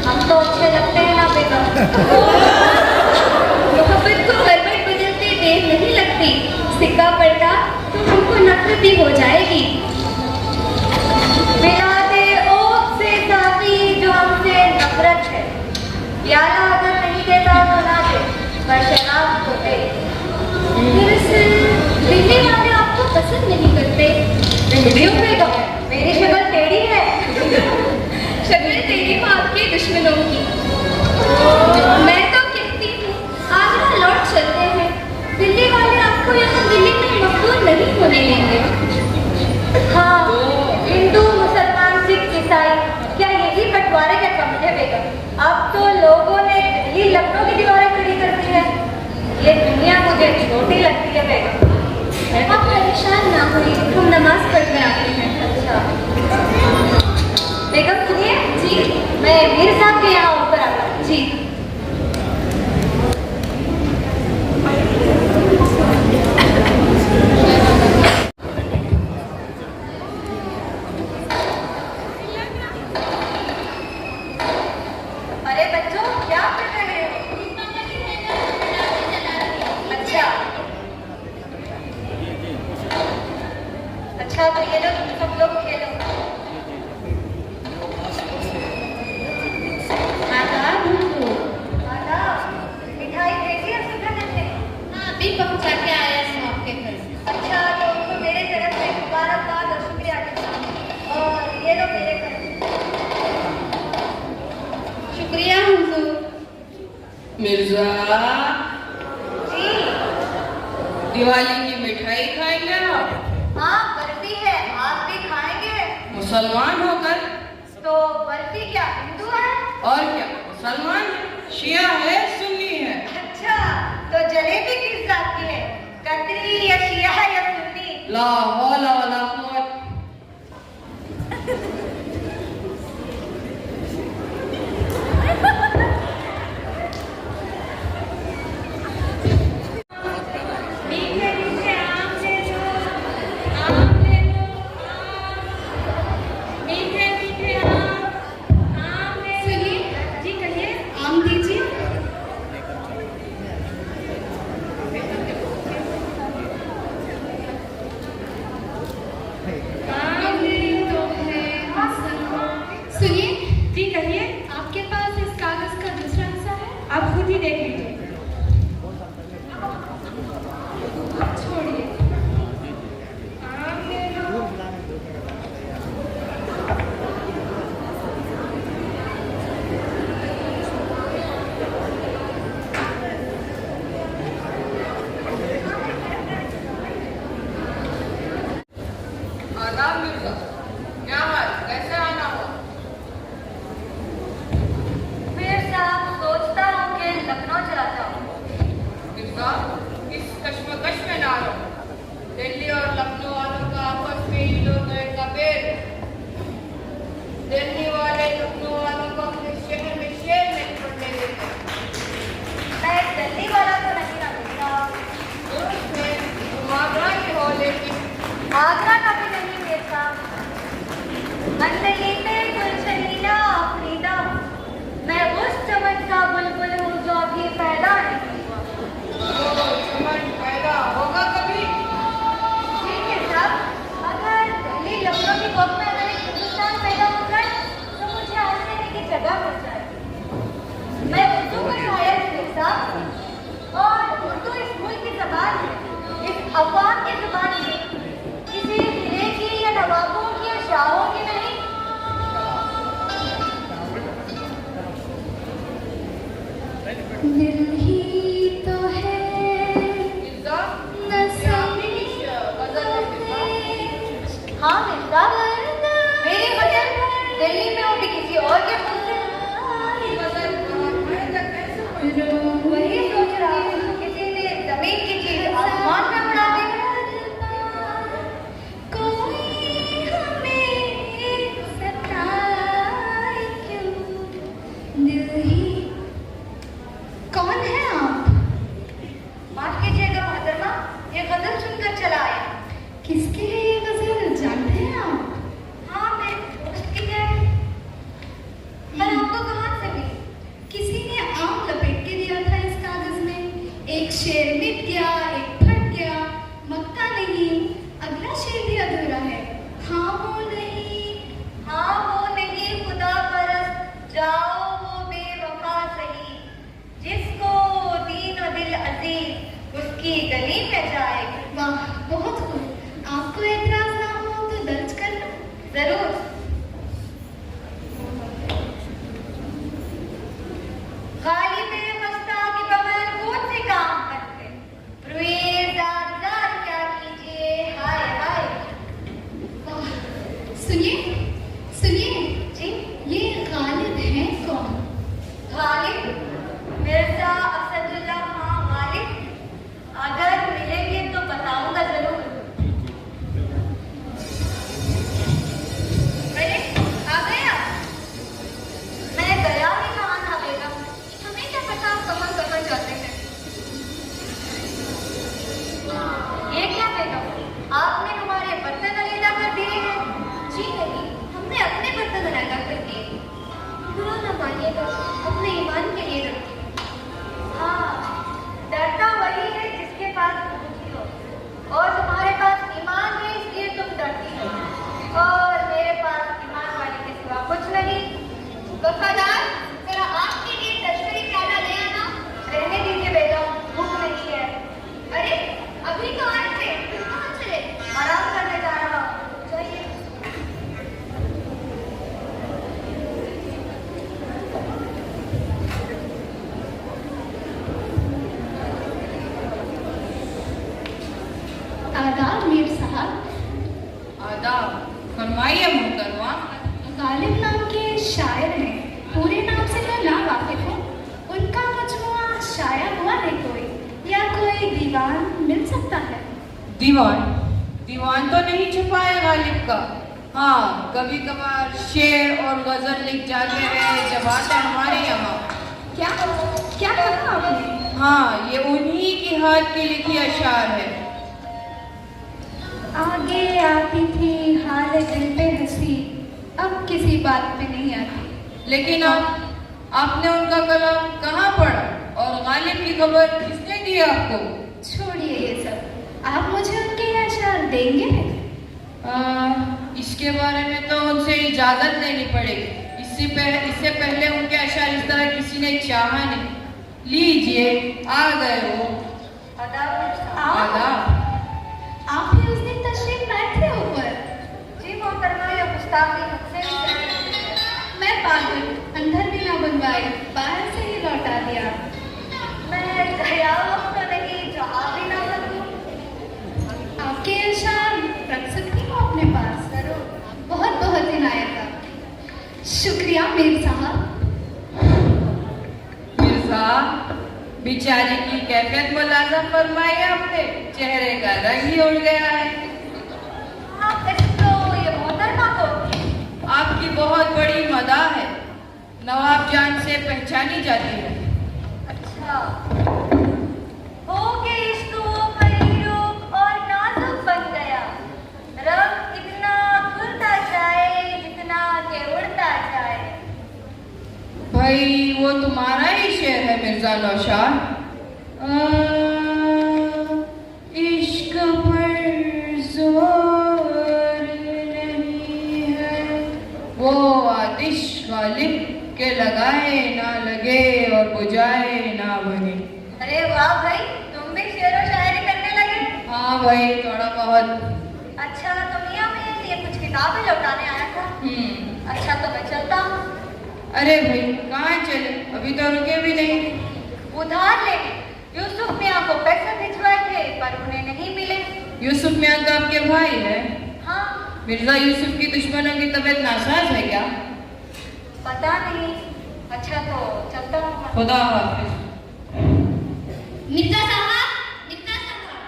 B: हम तो अच्छे लगते हैं ना बेगम।
G: मोहब्बत को करवट बदलते देर नहीं लगती। सिक्का पलटा तो हमको नफरत भी हो जाएगी।
B: मिलाते ओट से साथी जो हमसे नफरत है, प्याला अगर नहीं देता तो ना दे। पर शराब हो गई। दरअसल दिल्ली वाले आपको पसंद नहीं करते। मेरी शक्ल टेढ़ी है। शक्ल टेढ़ी हो आपके दुश्मनों की। मैं तो कहती हूँ आगरा लौट चलते हैं। दिल्ली वाले आपको यहाँ दिल्ली में मकबूल नहीं होने देंगे। हाँ, हिंदू मुसलमान सिख ईसाई क्या यही बंटवारे के कमरे बेगम? अब तो लोगों ने दिल्ली लखनऊ की दीवारें खड़ी कर दी है। ये दुनिया मुझे छोटी लगती है बेगम। आप परेशान ना होइए, हम नमाज पढ़कर आते हैं। अच्छा बेगम सुनिए। जी, मैं मीर साहब के यहाँ ऊपर आता हूँ। जी। अरे बच्चों क्या कर रहे हो? अच्छा अच्छा, तो ये लो तुम सब लोग खेलो। मिठाई भेजी है सुगंध ने?
G: हाँ, अभी पहुंचा के आया हूँ आपके घर।
B: अच्छा, तो उनको मेरे तरफ से मुबारकबाद और शुक्रिया करता हूँ। और ये लो मेरे घर।
G: शुक्रिया हुजूर।
D: मिर्जा,
B: जी
D: दिवाली की मिठाई खाएंगे आप?
B: हाँ, बर्फी है। आप भी खाएंगे?
D: मुसलमान होकर?
B: तो बर्फी क्या हिंदू है?
D: और क्या, मुसलमान है, शिया है, सुन्नी है।
B: अच्छा, तो जलेबी किस जात की है? कतरी या शिया या सुन्नी?
D: ला हौला वला कुव्वत।
B: मीठे मीठे आम ले लो, आम ले लो, मीठे मीठे आम ले लो।
G: सुनिए।
B: जी कहिए।
G: आम दीजिए।
B: आम ले तो है मुसलमान।
G: सुनिए,
B: जी कहिए।
G: आपके पास इस कागज का दूसरा हिस्सा है?
B: आप खुद ही देख लीजिए।
G: छोड़िए।
B: आम ले लो।
E: आदाब मिर्जा, क्या हाल, कैसे आना हुआ?
B: फिर साहब सोचता हूँ कि लखनऊ चला जाऊँ।
E: मिर्जा, इस कश्मकश में ना रहो। दिल्ली और लखनऊ वालों का आपस में ही लोग का पेड़ है। दिल्ली वाले लखनऊ वालों को अपने शहर में शेर नहीं पड़ने देते।
B: मैं दिल्ली वाला तो नहीं ना मिलता।
E: दुरुस्त है, तुम आगरा के हो, लेकिन
B: आगरा का भी नहीं मिलता। अंदली पे गुलशनीना आफरीदा। मैं उस चमन का बुलबुल हूँ जो अभी पैदा नहीं हुआ।
E: वो चमन पैदा होगा कभी।
B: ठीक है साहब, अगर दिल्ली लखनऊ की वक्त में अगर एक हिंदुस्तान पैदा हो जाए तो मुझे आने की जगह मिल जाए। मैं उर्दू का शायर हूँ साहब, और उर्दू इस मुल्क की ज़बान है, इस अवाम की ज़बान है, किसी ज़िले की या नवाबों की या शाहों की नहीं।
G: दिल ही तो है
E: मिर्जा,
G: न
E: ये आपकी गजल है मिर्जा।
B: हाँ मिर्जा, मेरी गजल दिल्ली में हो भी किसी और के मुंह से।
E: गजल मैं तक कैसे पहुंची?
B: वही सोच रहा हूँ, किसी ने जमीन की चीज आसमान में उड़ा दी।
G: कोई हमें सताए क्यों? दिल ही कौन है?
B: ये तो अपने ईमान के लिए डरती हूँ।
C: हाँ, डरता वही है जिसके पास बुद्धि हो, और तुम्हारे पास ईमान है इसलिए तुम डरती हो, और मेरे पास ईमान वाले के सिवा कुछ नहीं।
B: वफादार, जरा आपके लिए तश्तरी प्याला ले आना।
C: रहने दीजिए बेगम, भूख नहीं है।
B: अरे अभी तो आए थे, कहाँ चले?
C: आराम करने जा रहा हूँ, जाइए।
G: आदाब मीर साहब।
E: आदाब, फरमाइए मोहतरमा।
G: गालिब नाम के शायर हैं, पूरे नाम से मैं ना वाकिफ हूँ। उनका मजमुआ शाया हुआ है कोई, या कोई दीवान मिल सकता है?
E: दीवान? दीवान तो नहीं छुपाया गालिब का। हाँ, कभी कभार शेर और गजल लिख जाते हैं जब आते हमारे यहाँ।
G: क्या क्या कहा आपने?
E: हाँ, ये उन्हीं की हाथ की लिखी अशार है।
G: आगे आती थी हाल दिल पे हंसी, अब किसी बात पे नहीं आती।
E: लेकिन आपने उनका कलाम कहाँ पढ़ा और गालिब की खबर किसने दी आपको?
G: छोड़िए ये सब, आप मुझे उनके ये अशार देंगे?
E: इसके बारे में तो उनसे इजाजत लेनी पड़ेगी। इससे पहले उनके अशार इस तरह किसी ने चाहा नहीं। लीजिए, आ गए वो। आदाब।
G: आप ही उस दिन तशरीफ लाए थे ऊपर।
C: जी मोहतरमा, ये गुस्ताखी मुझसे ही सही।
G: मैं पागल, अंदर भी ना बनवाई, बाहर से ही लौटा दिया।
C: मैं गया वक्त तो नहीं, जहाँ भी ना सकूँ।
G: आपके अशार रख सकती हूँ अपने पास?
C: जरूर।
G: बहुत बहुत इनायत आप। शुक्रिया मीर साहब।
E: मिर्जा, बेचारी की कैफियत मुलाजा फरमाई आपने, चेहरे का रंग ही उड़ गया है।
C: आप इसको ये मोहतरमा को
E: आपकी बहुत बड़ी मदाह है, नवाब जान से पहचानी जाती है।
C: अच्छा हो के इश्क रूप और नाजुक बन गया, रंग इतना खुलता जाए जितना के उड़ता जाए।
E: भाई वो तुम्हारा ही शेर है मिर्जा नौशाद। इश्क पर जोर नहीं है, वो आतिश गालिब के लगाए ना लगे और बुझाए ना बने।
C: अरे वाह भाई, तुम भी शेर व शायरी करने लगे।
E: हाँ भाई, थोड़ा बहुत।
C: अच्छा, तो मियाँ मैं ये कुछ किताबें लौटाने आया था। अच्छा, तो मैं चलता हूँ।
E: अरे भाई, कहाँ चले? अभी तो रुके भी नहीं।
C: उधार लेने यूसुफ मियाँ को पैसे भिजवाए थे, पर उन्हें नहीं मिले।
E: यूसुफ मियाँ तो आपके भाई है।
C: हाँ,
E: मिर्जा यूसुफ की दुश्मनों की तबीयत नासाज है क्या?
C: पता नहीं। अच्छा, तो चलता हूँ।
E: खुदा हाफिज।
B: मिर्जा साहब, मिर्जा साहब।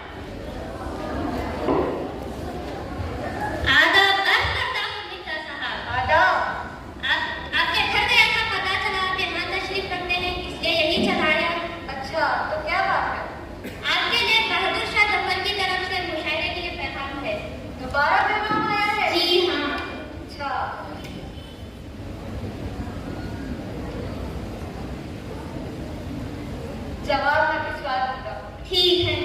B: आदाब अर्ज करता हूँ मिर्जा साहब।
C: आदाब।
B: आपके घर गया था, पता चला कि यहाँ तशरीफ रखते हैं, इसलिए यही चढ़ाया।
C: अच्छा, तो क्या बात है?
B: आपके लिए बहादुर शाह जफर की तरफ से मुशायरे के लिए पैगाम है।
C: दोबारा पैगाम आया है?
B: जी हाँ।
C: अच्छा, जवाब मैं भिजवा दूंगा।
B: ठीक है।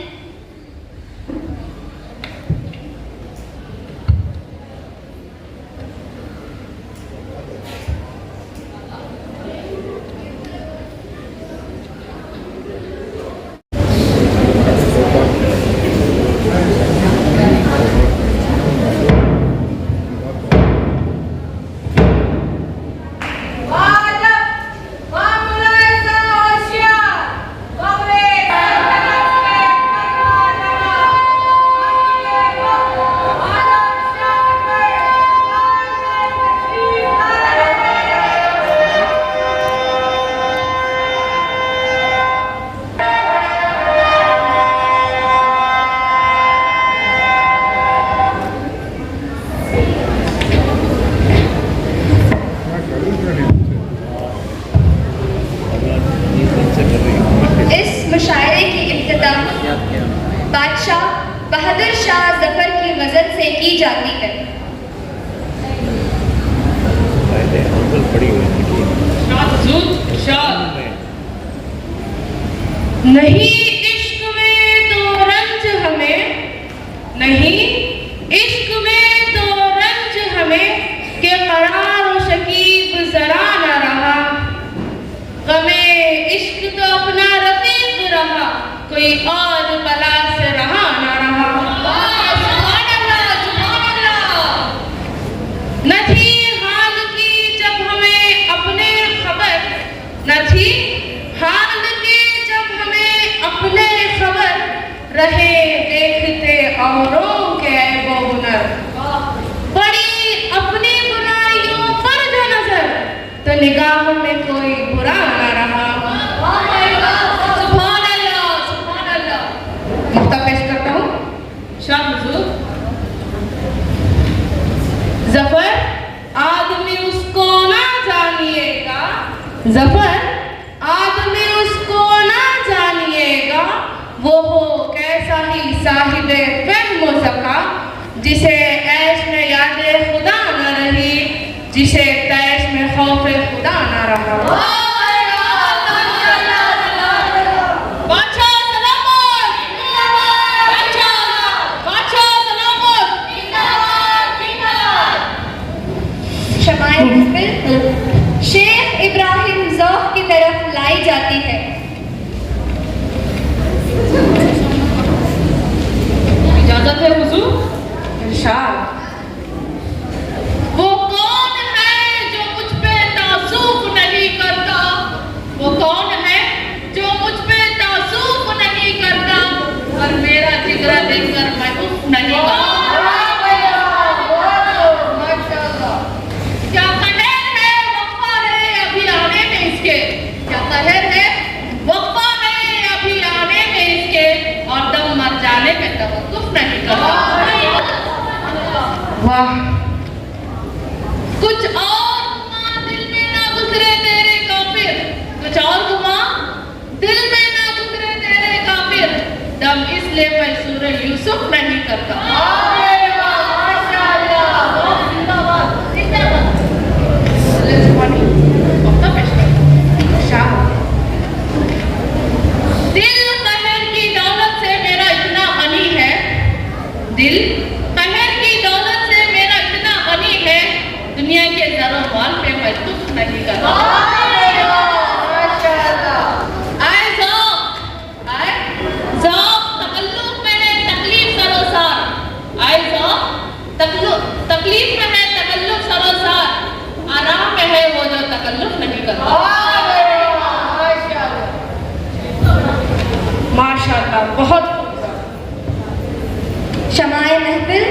B: बादशाह बहादुर शाह जफर की गजल से की जाती है।
H: पड़ी हुई
D: हुजूर इरशाद।
A: नहीं इश्क में तो रंज हमें, नहीं इश्क में तो रंज हमें, के करार व शकीब जरा न रहा। गमे इश्क तो अपना रफीक रहा, कोई और बला से रहा न रहा। सुभान अल्लाह, सुभान अल्लाह। न थी हाल की जब हमें अपने खबर, न थी हाल की जब हमें अपने खबर, रहे देखते औरों के ऐबो हुनर। बड़ी अपनी बुराइयों पर जो नजर, तो निगाह में कोई बुरा न रहा। सुभान अल्लाह, सुभान अल्लाह। मुक्ता पेश करता हूँ।
D: शाह हुजूर।
A: जफर आदमी उसको ना जानिएगा, जफर आदमी उसको ना जानिएगा, वो हो कैसा ही साहिबे फहम व ज़का, जिसे ऐश में यादे खुदा न रही, जिसे तैश में खौफ खुदा न रहा। बादशाह सलामत, बादशाह सलामत।
B: शमाए महफिल शेख इब्राहिम ज़ौक़ की तरफ लाई जाती है।
D: इजाजत है हुजूर।
A: इरशाद। वो कौन है जो मुझ पे तासुब नहीं करता, वो कौन है जो मुझ पे तासुब नहीं करता, और मेरा जिगरा देखकर मैं उफ नहीं करता। क्या कहर है वक्फा है अभी आने में इसके, क्या कहर है वक्फा है अभी आने में इसके, और दम मर जाने में तवक्कुफ नहीं करता। वाह, कुछ और गुमा दिल में ना गुजरे तेरे काफिर, कुछ और गुमा दिल में ना गुजरे तेरे काफिर, दम इसलिए मैं सूरह यूसुफ नहीं करता। दिल कहर की दौलत से मेरा इतना गनी है, दिल कहर की दौलत से मेरा इतना गनी है, दुनिया के जरो माल पे मैं तुफ नहीं करता। आए ज़ौक़, आए ज़ौक़ तकल्लुफ़ में है तकलीफ सरोसार, आए ज़ौक़ तकलीफ में है तकल्लुफ़ सरोसार, आराम में है वो जो तकल्लुफ़ नहीं करता। माशाअल्लाह, बहुत
B: शमाए महफिल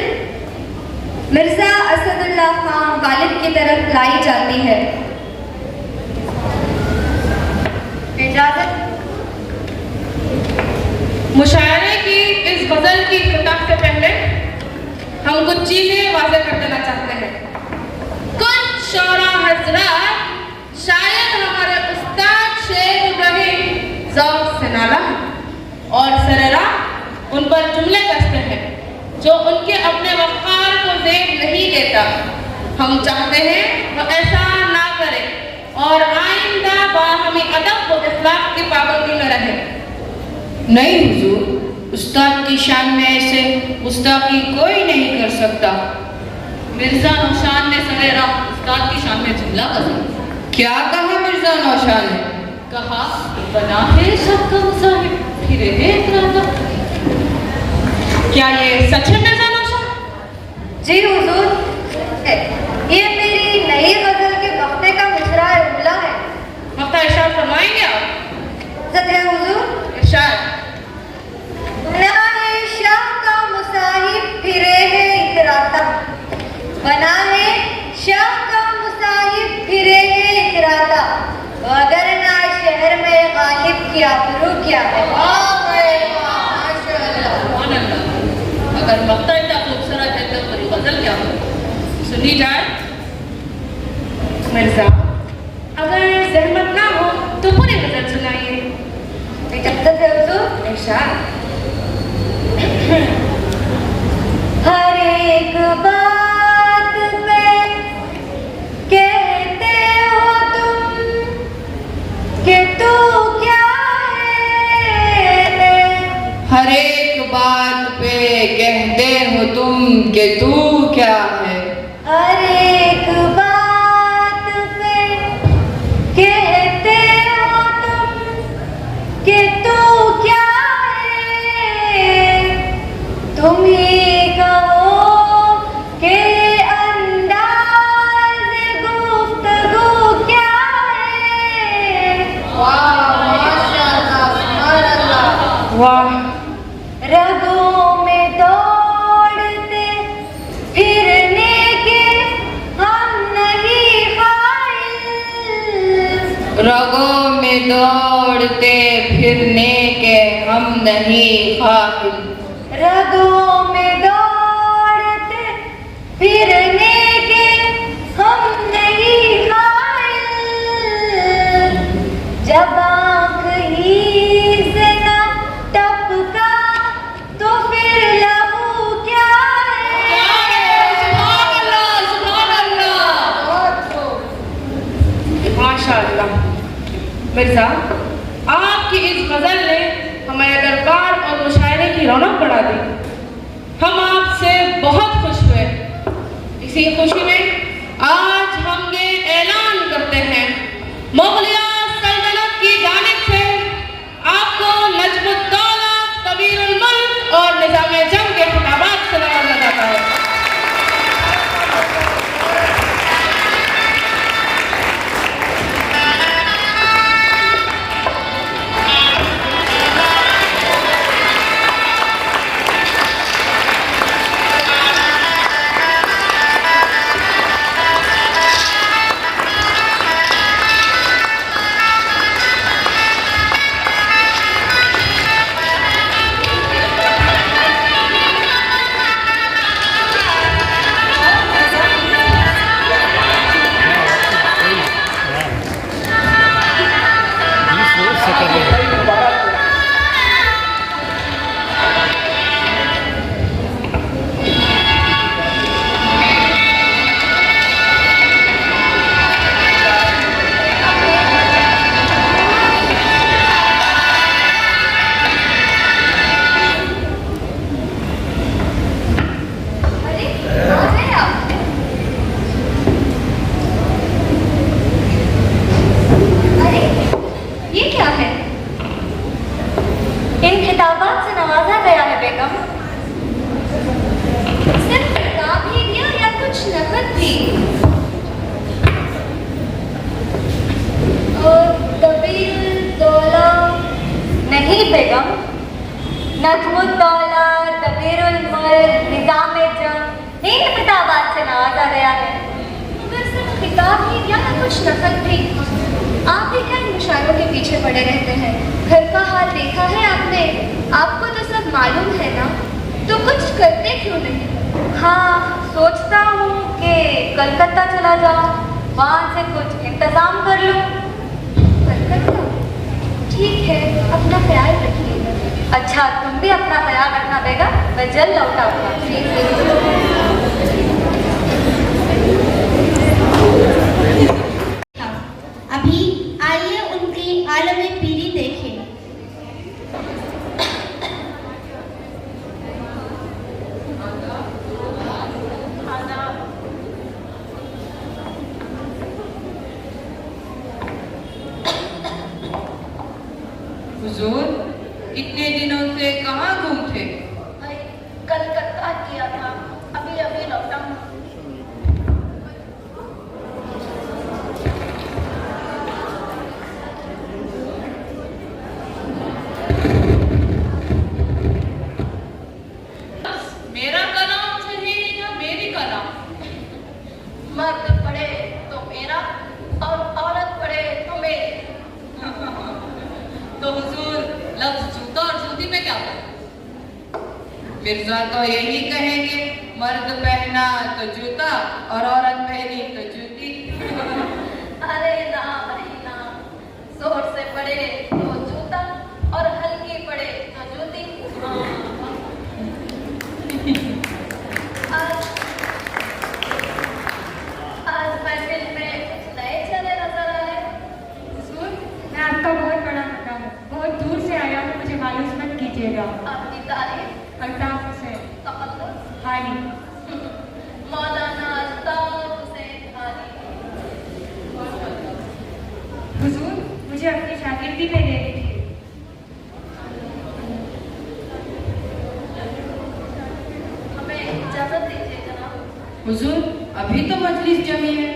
B: मिर्जा असदुल्लाह खान गालिब की तरफ लाई जाती है। इजाजत।
A: मुशायरे की इस गजल की किताब से पहले हम कुछ चीजें वाज़ेह कर देना चाहते हैं। कुछ शौरा हज़रात शायद हमारे उस्ताद शेख इब्राहिम ज़ौक़ से नाला और सरेरा उन पर जुमले कसते हैं जो उनके अपने वक़ार को ज़ेब नहीं देता। हम चाहते हैं वो ऐसा ना करे और आइंदा बाहमी अदब व इख़लाक़ की पाबंदी में रहे।
E: नहीं हुजूर, उस्ताद की शान में ऐसे गुस्ताखी कोई नहीं कर सकता।
D: मिर्जा नौशान ने सवेरा उस्ताद की शान में जुमला कहा।
E: क्या कहा मिर्जा नौशान ने?
D: कहा बना है सबका मुसाहिब फिरे है इकराता।
A: क्या ये सच है मिर्जा नौशान?
B: जी हुजूर, ये मेरी नई गजल के वक्ते का मिसरा उमला है।
A: मक्ता इरशाद फरमाएंगे आप?
B: सत्य हुजूर।
A: इरशाद।
B: बना है शाह का मुसाहिब फिरे है इकराता, बना है शाह का मुसाहिब फिरे है इकराता, अगर ना शहर में गालिब की आबरू क्या है।
D: अगर मक्ता इतना खूबसूरत है तो पूरी गजल क्या हो? सुनी जाए।
A: मिर्जा, अगर जहमत ना हो तो पूरी गजल सुनाइए।
B: इजाजत है हुजूर।
A: इरशाद।
B: हर एक बात पे कहते हो तुम
E: कि तू क्या है।
C: हर एक बात पे कहते हो तुम कि तू क्या है। तुम ही कहो कि अंदाज़ गुफ्तगू क्या है।
E: वाह माशाअल्लाह, सुभान अल्लाह।
A: वाह,
C: रगों में दौड़ते फिरने के हम नहीं ख्वाहिश।
E: रगों में दौड़ते फिरने के हम नहीं ख्वाहिश।
C: रगों में दौड़ते फिरने के हम नहीं ख्वाहिश। जब आँख ही से ना टपका तो फिर लहू क्या है।
D: सुभान अल्लाह, सुभान अल्लाह।
A: माशाअल्लाह। मिर्जा, आपकी इस गजल ने हमारे दरबार और मुशायरे की रौनक बढ़ा दी। हम आपसे बहुत खुश हुए। इसी खुशी में आज हम ये ऐलान करते हैं, मुगलिया सल्तनत की जानिब से आपको नजमुद्दौला, कबीरुल मुल्क और निजाम जंग के खिताबात से नवाजा जाता है।
B: अरे आ गए आप। अरे ये क्या है।
C: इन खिताबात से नवाजा गया है बेगम।
B: सिर्फ किताब ही दिया या कुछ नकद भी। और कबीरुद्दौला।
C: नहीं बेगम, नजमुद्दौला, कबीरुल मुल्क, निजाम जंग इन खिताबात से नवाजा गया है।
B: मगर सिर्फ किताब ही दिया या कुछ नकद भी। आप भी क्या इन मुशायरों के पीछे पड़े रहते हैं। घर का हाल देखा है आपने। आपको तो सब मालूम है ना, तो कुछ करते क्यों नहीं।
C: हाँ, सोचता हूँ कि कलकत्ता चला जाऊँ, वहाँ से कुछ इंतजाम कर लूँ।
B: कलकत्ता? ठीक है, अपना ख्याल रखिएगा।
C: अच्छा, तुम भी अपना ख्याल रखना बेगम, मैं जल्द लौटाऊंगा।
F: अभी आइए उनकी आलम पीरी देखें।
E: हुजूर, इतने दिनों से कहाँ गुम थे।
G: कलकत्ता किया था, अभी अभी लौटा हूँ।
A: मेरा कलाम सही या मेरी कलाम।
G: मर्द पड़े तो मेरा और औरत पड़े तो मेरी।
D: तो हुजूर, लफ्ज जूता और जूती में क्या फर्क?
E: मिर्जा तो यही कहेंगे, मर्द पहना तो जूता और औरत पहनी तो जूती।
G: अरे ना, जोर से पड़े तो जूता और हल्की पड़े तो जूती। आज महफिल में कुछ नए चले नजर आ रहे।
H: मैं आपका बहुत बड़ा मकाम हूँ, बहुत दूर से आया हूँ, मुझे मालूम मत कीजिएगा।
G: आपकी तारीफ
H: अल्ताफ से
G: तकल्लुफ़
H: खानी।
G: मौलाना अल्ताफ हुसैन खानी।
H: हुजूर, मुझे अपनी शागिर्दी में ले लीजिए।
G: हमें इजाजत दीजिए जनाब।
D: हुजूर, अभी तो मजलिस जमी है।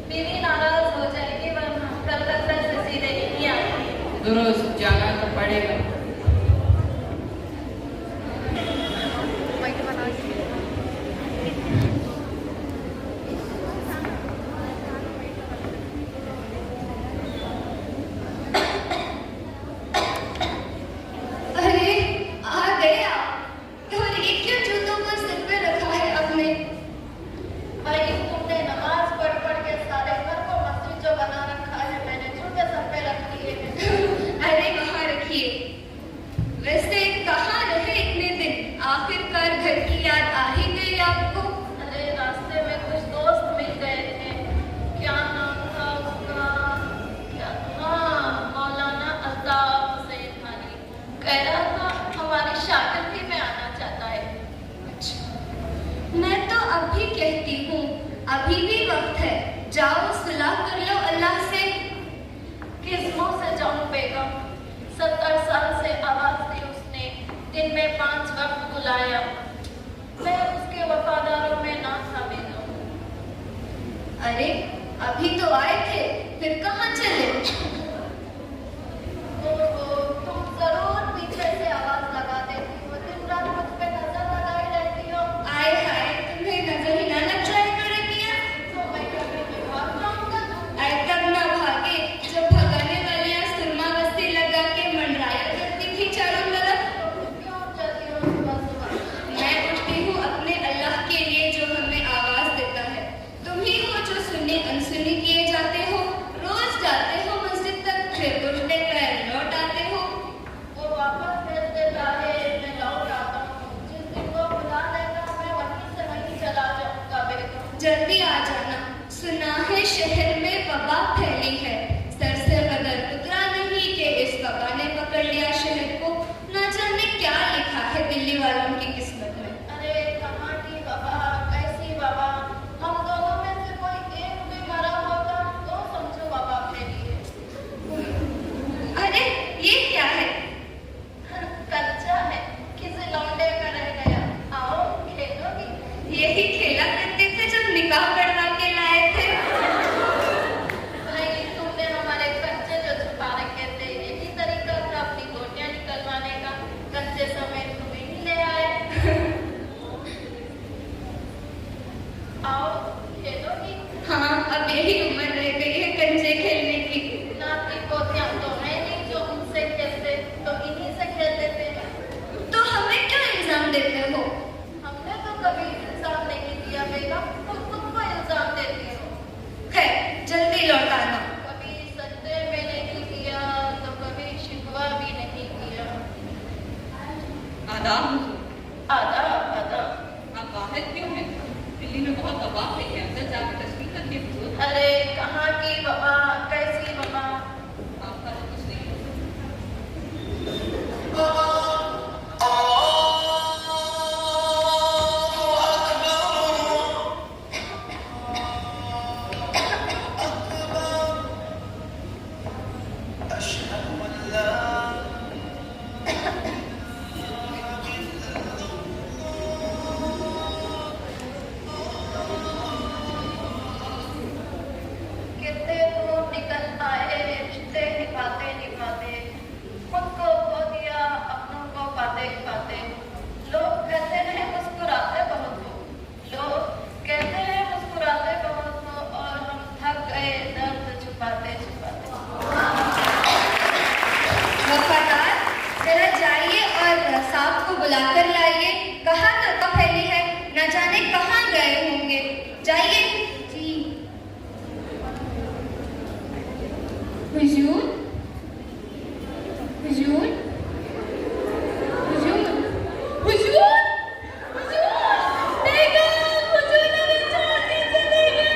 G: बीवी नाराज हो जाएगी वरना कलकत्ता से सीधे नहीं आएगी।
D: दुरुस्त, जाना तो पड़ेगा।
B: अरे आ गए आप। और ये क्यों जूतों को सिर पे रखा है आपने?
G: भाई तुमने नमाज पढ़ पढ़ के सारे घर को मस्जिद जो बना रखा है, मैंने जूते सर पे रख लिए।
B: अरे वहाँ रखिए। वैसे कहाँ रहे इतने दिन? आखिरकार घर की याद आ ही गई आपको?
G: अरे रास्ते में कुछ दोस्त मिल गए थे। क्या नाम था उसका? हाँ, मौलाना अल्ताफ हुसैन खानी। कह रहा था हमारी शागिर्दी में आना चाहता है।
B: मैं तो अभी कहती हूँ, अभी भी वक्त है। जाओ सुलह कर लो अल्लाह से।
G: किस मुंह से जाऊं बेगम? 70 साल से आवाज दी उसने, दिन में 5 वक्त बुलाया। मैं उसके वफादारों में ना था बेगम।
B: अरे अभी तो आए थे, फिर कहाँ चले?
G: तुम जरूर पीछे से आवाज लगा देती हो, दिन रात मुझ पे नजर लगाई रहती हो।
B: आए हाय, तुम्हें नजर ही ना लग जाए करे किया?
G: तो मैं कभी भी भाग जाऊंगा।
B: आए तब ना भागे जब भगाने वालियां सुरमा बस्ती लगा के मंडराया करती थी चारों तरफ।
G: क्यों चलती हो सुबह सुबह?
B: मैं उठती हूँ अपने अल्लाह के लिए जो हमें आवाज देता है। तुम ही हो जो सुन्नी अनसुनी किए जाते हो। रोज जाते हो मस्जिद तक, फिर उठते पैर लौट आते हो।
G: वो वापस भेज देता है, मैं लौट आता हूँ। जिस दिन वो बुला लेगा मैं वहीं से वहीं चला जाऊंगा बेगम।
B: जल्दी आ जाना। सुना है शहर में वबा फैली है। सर से बदल उतरा नहीं कि इस वबा ने पकड़ लिया शहर को। ना जाने क्या लिखा है दिल्ली वालों की किस्मत में।
G: अरे कहाँ की बाबा, कैसी बाबा? हम दोनों में से कोई एक भी मरा होगा तो समझो बाबा फैली है।
B: अरे ये क्या है?
G: कच्चा है, किसी लौंडे का रह गया। आओ खेलोगी?
B: यही खेला करते थे जब निकाह पढ़वा के लाए थे।
G: नहीं, तुमने हमारे कच्चे जो छुपा रखे थे, यही तरीका था अपनी गोटियां निकलवाने का। कच्चे समय तुम्हें ही ले आए। आओ खेलोगी?
B: हाँ, अब यही उम्र रह गई है कंचे खेलने की।
G: नाती पोतियां तो है नहीं जो उनसे खेलते, तो इन्हीं से खेल लेते हैं।
B: तो हमें क्यों इल्जाम देते हो?
G: हमने तो कभी इल्जाम नहीं दिया बेगम, तुम तुमको इल्जाम देती हो।
B: खैर जल्दी लौट आना।
G: कभी सजदे में नहीं किया तो कभी शिकवा भी नहीं किया।
D: आदाब हुजूर।
G: आदाब आदाब।
D: आप बाहर क्यों हैं? दिल्ली में बहुत दबाव है, अंदर जाकर तस्वीर रखिए हुजूर।
G: अरे कहाँ की बाबा, कैसी बाबा?
D: आपका तो कुछ नहीं।
G: कितने दूर निकल आए रिश्ते निभाते निभाते, खुद को खो दिया अपनों को पाते पाते। लोग कहते हैं मुस्कुराते बहुत हो, लोग कहते हैं मुस्कुराते बहुत हो, और हम थक गए दर्द छुपाते छुपाते।
B: वफादार, जरा जाइए और साहब को बुलाकर लाइए। कहाँ तक फैली है, न जाने कहाँ गए होंगे। जाइए। जी। हुजूर, हुजूर, हुजूर, हुजूर, हुजूर, बेगम, हुजूर हमें छोड़ के चले गए।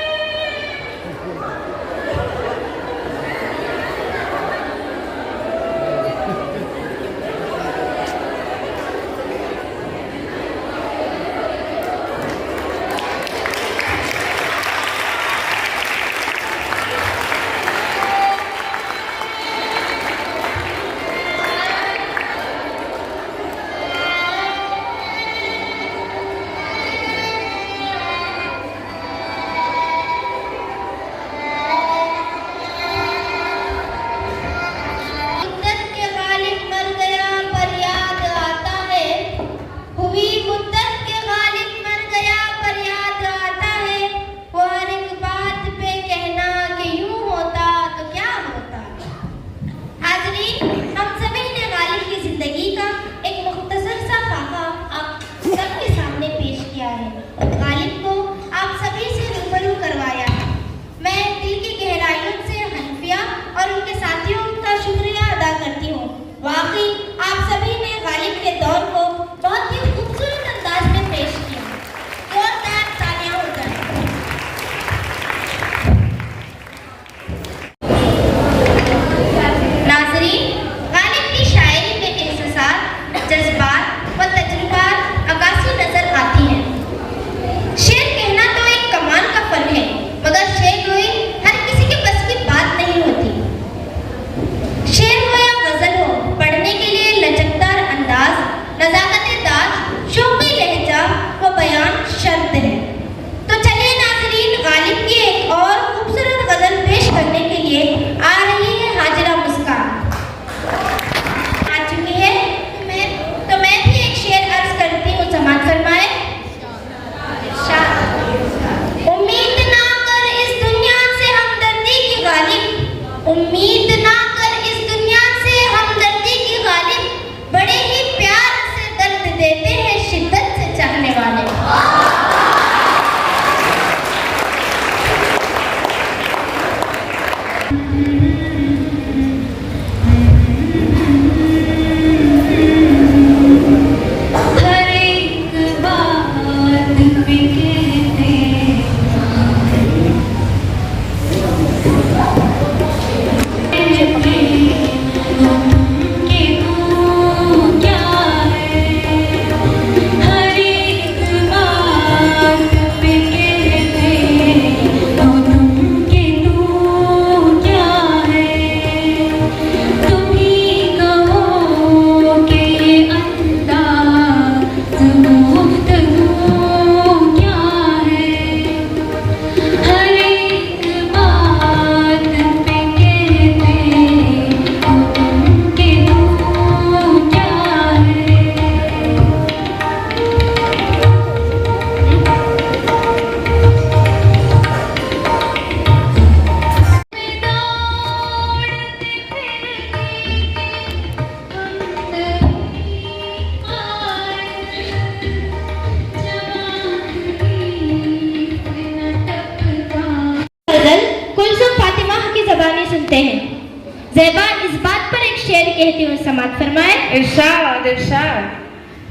F: कहती हूँ, समाप्त फरमाए।
A: इरशाद इरशाद।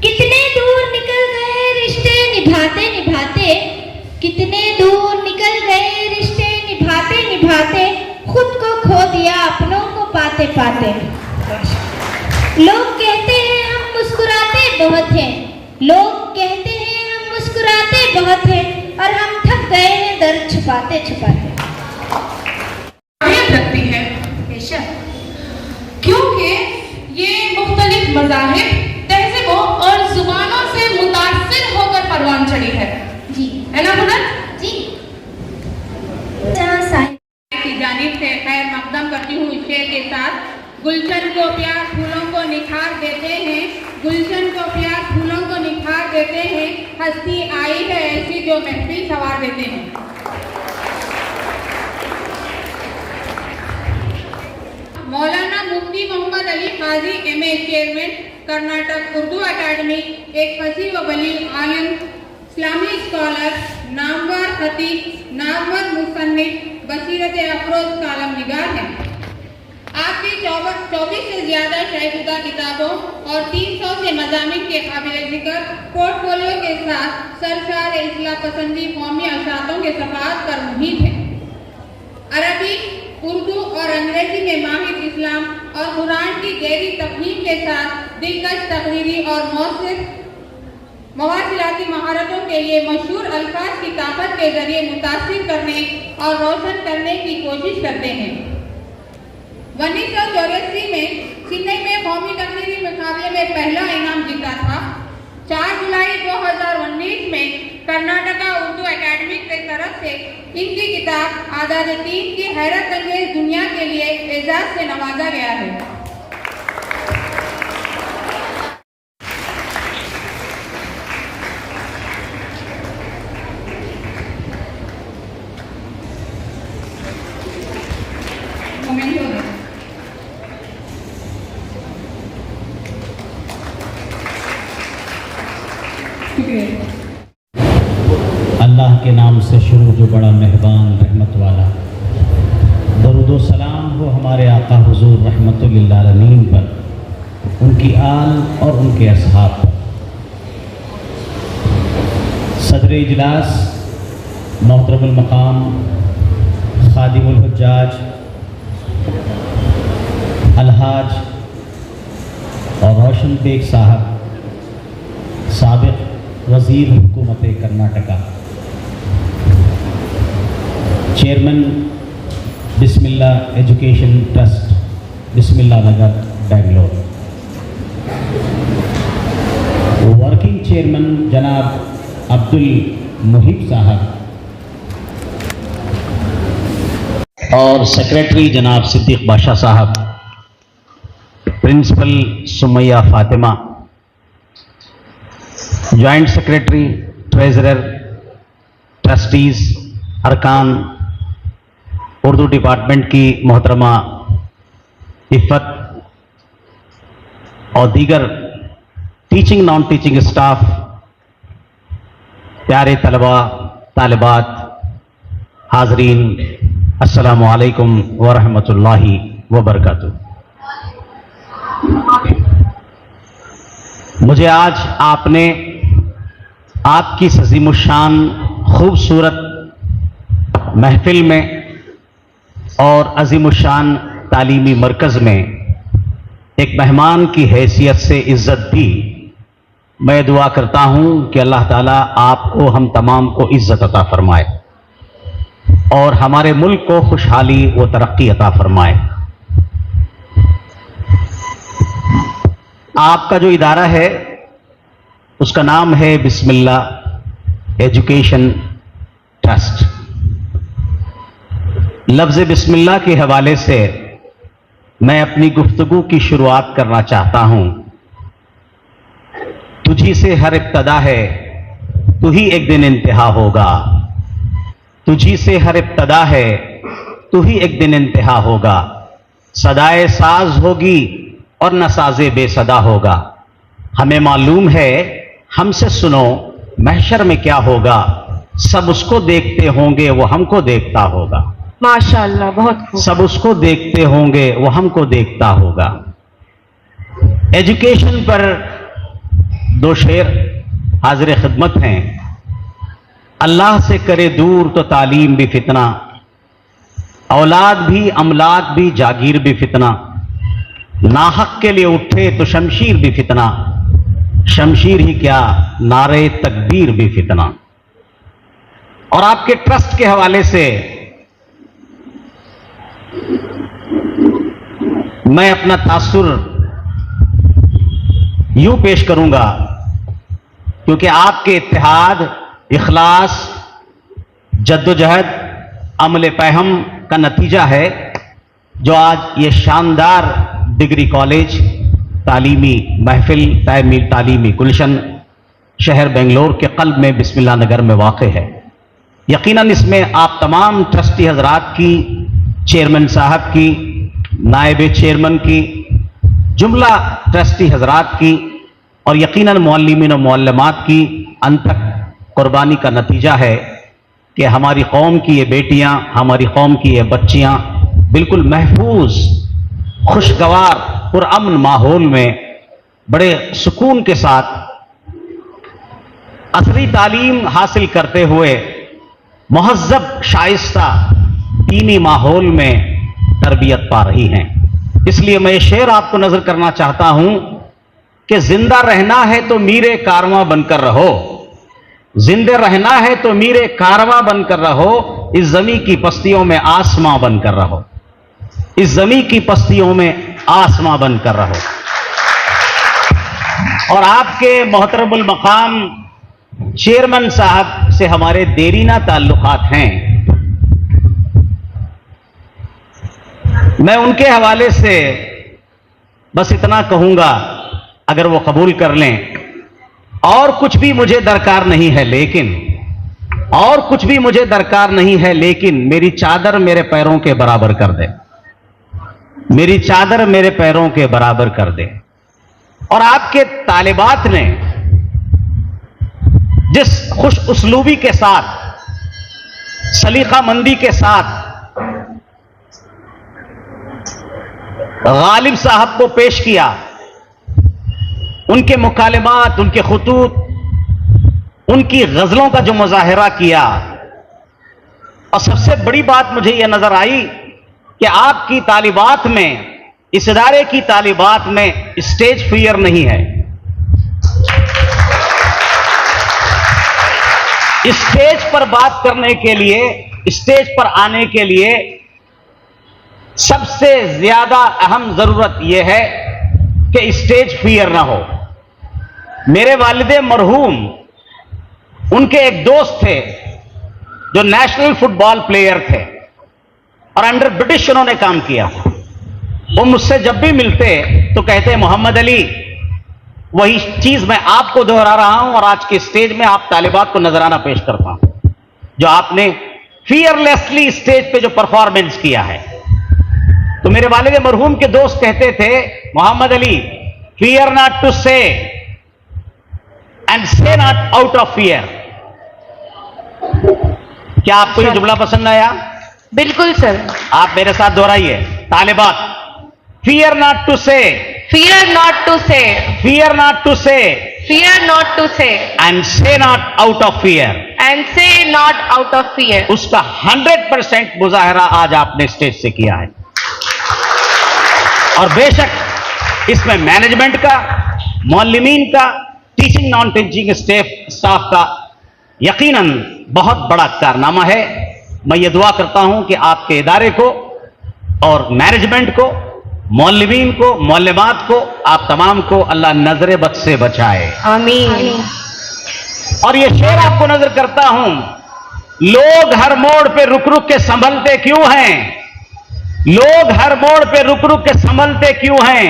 F: कितने दूर निकल गए रिश्ते निभाते निभाते, कितने दूर निकल गए रिश्ते निभाते निभाते, खुद को खो दिया अपनों को पाते पाते। लोग कहते हैं हम मुस्कुराते बहुत हैं, लोग कहते हैं हम मुस्कुराते बहुत हैं, और हम थक गए हैं दर्द छुपाते छुपाते।
A: रखती है बेशक, क्योंकि ये मुख्तलिफ मज़ाहिब, तहज़ीबों और जुबानों से मुतासिर होकर परवान चढ़ी है।
F: जी
A: है ना हुनर?
F: जी।
E: की जानिब से खैर मकदम करती हूँ इस शेर के साथ। गुलशन को प्यार फूलों को निखार देते हैं, गुलशन को प्यार फूलों को निखार देते हैं, हस्ती आई है ऐसी जो महफिल सवार देते हैं। मौलाना मुफ्ती Mohammed Ali Qazi MA chairman Karnataka Urdu academy, एक फसीह व बलीग आलिम, इस्लामी स्कॉलर, नामवर खतीब, नामवर मुसन्निफ, बसीरत अफरोज कालम निगार है। आपकी 24 से ज्यादा शायशुदा किताबों और 300 से मज़ामिन के काबिल जिक्र पोर्टफोलियो के साथ सरशार इस्लाह पसंदी कौमी अशातों के सफ़ात पर मुहित है। अरबी, उर्दू और अंग्रेजी में माहिर इस्लाम और कुरान की गहरी तफहीम के साथ दिलकश तकरीरी और मवासिलाती महारतों के लिए मशहूर अल्फाज की ताकत के जरिए मुतासिर करने और रोशन करने की कोशिश करते हैं। 1984 में चेन्नई में कौमी तकरीरी मुकाबले में पहला इनाम जीता था। 4 जुलाई 2019 में कर्नाटका उर्दू अकेडमी की तरफ से इनकी किताब आदाद तीन की हैरत अंगेज दुनिया के लिए एजाज से नवाजा गया है।
I: अल्लाह के नाम से शुरू जो बड़ा मेहरबान रहमत वाला, दरूद व सलाम हो हमारे आका हुजूर रहमतुल लिल आलमीन पर, उनकी आल और उनके असहाब पर। सदर इजलास मोहतरमुल मकाम खादिमुल हुज्जाज अलहाज और रोशन बेग साहब, साबिक़ वज़ीर हुकूमत कर्नाटका, चेयरमैन बिस्मिल्लाह एजुकेशन ट्रस्ट, बिस्मिल्लाह नगर, बेंगलोर, वर्किंग चेयरमैन जनाब अब्दुल मुहिब साहब और सेक्रेटरी जनाब Siddique Badshah sahab, principal Sumaiya Fatima, joint secretary, treasurer, trustees, अरकान, उर्दू डिपार्टमेंट की मोहतरमा इफ़त और दीगर टीचिंग नॉन टीचिंग स्टाफ, प्यारे तलबा तालिबात, हाजरीन, अस्सलामु अलैकुम व रहमतुल्लाहि व बरकातुहू। मुझे आज आपने आपकी अज़ीमुश्शान खूबसूरत महफिल में और अज़ीमुश्शान तालीमी मरकज़ में एक मेहमान की हैसियत से इज़्ज़त दी। मैं दुआ करता हूँ कि अल्लाह ताला आपको हम तमाम को इज़्ज़त अता फरमाए और हमारे मुल्क को खुशहाली व तरक्की अता फरमाए। आपका जो इदारा है उसका नाम है बिस्मिल्लाह एजुकेशन ट्रस्ट। लफ्ज़ बिस्मिल्लाह के हवाले से मैं अपनी गुफ्तगू की शुरुआत करना चाहता हूं। तुझी से हर इब्तदा है, तू ही एक दिन इंतहा होगा। तुझी से हर इब्तदा है, तू ही एक दिन इंतहा होगा। सदाए साज होगी और न साजे बेसदा होगा। हमें मालूम है, हमसे सुनो महशर में क्या होगा। सब उसको देखते होंगे, वो हमको देखता होगा।
A: माशाअल्लाह, बहुत खूब।
I: सब उसको देखते होंगे, वो हमको देखता होगा। एजुकेशन पर दो शेर हाजिर खिदमत हैं। अल्लाह से करे दूर तो तालीम भी फितना, औलाद भी अमलाक भी जागीर भी फितना, नाहक के लिए उठे तो शमशीर भी फितना, शमशीर ही क्या नारे तकबीर भी फितना। और आपके ट्रस्ट के हवाले से मैं अपना तासुर यूं पेश करूंगा, क्योंकि आपके इत्तेहाद, इखलास, जद्दोजहद, अमल पहम का नतीजा है जो आज ये शानदार डिग्री कॉलेज, तालीमी महफिल, तालीमी गुलशन शहर बेंगलोर के कल्ब में बिस्मिल्लाह नगर में वाक़ है। यकीनन इसमें आप तमाम ट्रस्टी हजरात की, चेयरमैन साहब की, नायब चेयरमैन की, जुमला ट्रस्टी हजरात की और यकीनन मुअल्लिमीन और मुअल्लिमात की अनथक कुर्बानी का नतीजा है कि हमारी कौम की ये बेटियां, हमारी कौम की ये बच्चियां बिल्कुल महफूज, खुशगवार, पुरअमन माहौल में बड़े सुकून के साथ असली तालीम हासिल करते हुए मुहज़्ज़ब, शाइस्ता दीनी माहौल में तरबियत पा रही हैं। इसलिए मैं ये शेर आपको नजर करना चाहता हूं कि जिंदा रहना है तो मीरे कारवां बनकर रहो, जिंदे रहना है तो मीरे कारवां बनकर रहो, इस जमी की पस्तियों में आसमां बनकर रहो, इस जमी की पस्तियों में आसमां बनकर रहो। और आपके मोहतरमुल मकाम चेयरमैन साहब से हमारे देरीना ताल्लुकात हैं। मैं उनके हवाले से बस इतना कहूंगा, अगर वो कबूल कर लें, और कुछ भी मुझे दरकार नहीं है लेकिन, और कुछ भी मुझे दरकार नहीं है लेकिन मेरी चादर मेरे पैरों के बराबर कर दे, मेरी चादर मेरे पैरों के बराबर कर दे। और आपके तालिबात ने जिस खुश उसलूबी के साथ, सलीका मंदी के साथ गालिब साहब को पेश किया, उनके मुकालमात, उनके खुतूत, उनकी गजलों का जो मुजाहिरा किया, और सबसे बड़ी बात मुझे यह नजर आई कि आपकी तालिबात में, इस इदारे की तालिबात में स्टेज फियर नहीं है। स्टेज पर बात करने के लिए, स्टेज पर आने के लिए सबसे ज्यादा अहम जरूरत यह है कि स्टेज फियर ना हो। मेरे वालिदे मरहूम, उनके एक दोस्त थे जो नेशनल फुटबॉल प्लेयर थे और अंडर ब्रिटिश उन्होंने काम किया। वो मुझसे जब भी मिलते तो कहते, मोहम्मद अली, वही चीज मैं आपको दोहरा रहा हूं और आज के स्टेज में आप तालिबात को नजराना पेश करता हूं, जो आपने फियरलेसली स्टेज पे जो परफॉर्मेंस किया है। तो मेरे वालिद मरहूम के दोस्त कहते थे, Mohammad Ali, fear not to say and say not out of fear. क्या आपको ये जुमला पसंद आया?
A: बिल्कुल सर।
I: आप मेरे साथ दोहराइए, तालिबात, फियर नॉट टू से,
A: फियर नॉट टू से,
I: फियर नॉट टू से,
A: fear not to say,
I: and say not out of fear,
A: and say not out of fear.
I: उसका 100% मुजाहरा आज आपने स्टेज से किया है। और बेशक इसमें मैनेजमेंट का, मुअल्लिमीन का, टीचिंग नॉन टीचिंग स्टाफ का यकीनन बहुत बड़ा कारनामा है। मैं ये दुआ करता हूं कि आपके इदारे को और मैनेजमेंट को, मुअल्लिमीन को, मुअल्लिमात को, आप तमाम को अल्लाह नजर बद से बचाए,
A: आमीन।
I: और ये शेर आपको नजर करता हूं, लोग हर मोड़ पे रुक रुक के संभलते क्यों हैं, लोग हर मोड़ पे रुक रुक के संभलते क्यों हैं,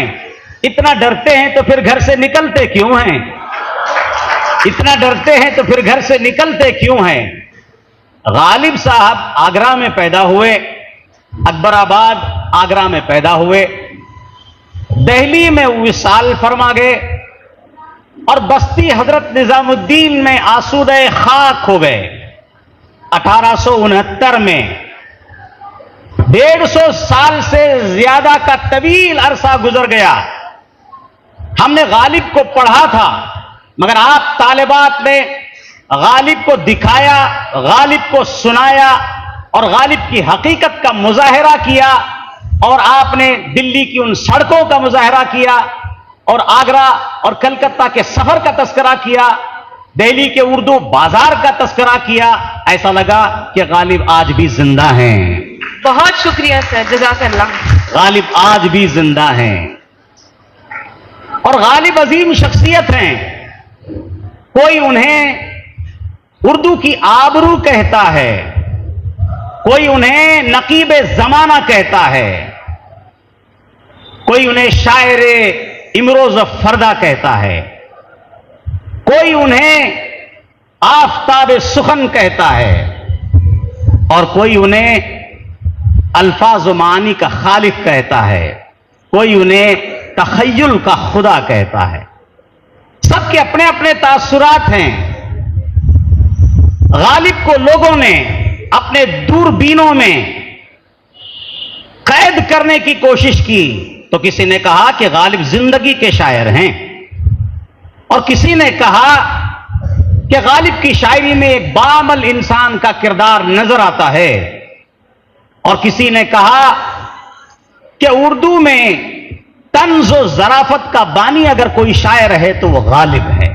I: इतना डरते हैं तो फिर घर से निकलते क्यों हैं, इतना डरते हैं तो फिर घर से निकलते क्यों हैं। गालिब साहब आगरा में पैदा हुए, अकबराबाद आगरा में पैदा हुए, दिल्ली में विसाल फरमा गए और बस्ती हजरत निजामुद्दीन में आसूदे खाक हो गए। 1869 में 150 साल से ज्यादा का तवील अरसा गुजर गया। हमने गालिब को पढ़ा था, मगर आप तालिबात ने गालिब को दिखाया, गालिब को सुनाया और गालिब की हकीकत का मुजाहरा किया। और आपने दिल्ली की उन सड़कों का मुजाहरा किया और आगरा और कलकत्ता के सफर का तस्करा किया, दिल्ली के उर्दू बाजार का तस्करा किया। ऐसा लगा कि गालिब आज भी जिंदा हैं।
A: बहुत शुक्रिया सर, जज़ाकल्लाह।
I: गालिब आज भी जिंदा हैं और गालिब अजीम शख्सियत हैं। कोई उन्हें उर्दू की आबरू कहता है, कोई उन्हें नकीब जमाना कहता है, कोई उन्हें शायर इमरोज फरदा कहता है, कोई उन्हें आफताब सुखन कहता है और कोई उन्हें अल्फाज मानी का खालिक कहता है, कोई उन्हें तखय्युल का खुदा कहता है। सबके अपने अपने तासुरात हैं। गालिब को लोगों ने अपने दूरबीनों में कैद करने की कोशिश की तो किसी ने कहा कि गालिब जिंदगी के शायर हैं और किसी ने कहा कि गालिब की शायरी में एक बामल इंसान का किरदार नजर आता है और किसी ने कहा कि उर्दू में तंज और जराफत का बानी अगर कोई शायर है तो वो गालिब है।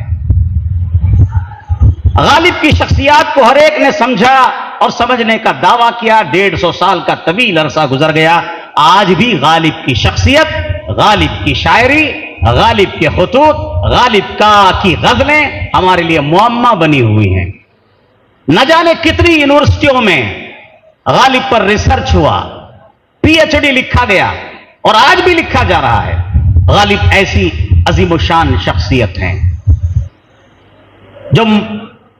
I: गालिब की शख्सियत को हर एक ने समझा और समझने का दावा किया। 150 साल का तवील अरसा गुजर गया, आज भी गालिब की शख्सियत, गालिब की शायरी, गालिब के खुतूत, गालिब की गजलें हमारे लिए मुअम्मा बनी हुई हैं। न जाने कितनी यूनिवर्सिटियों में गालिब पर रिसर्च हुआ, पीएचडी लिखा गया और आज भी लिखा जा रहा है। गालिब ऐसी अजीमुशान शख्सियत हैं। जो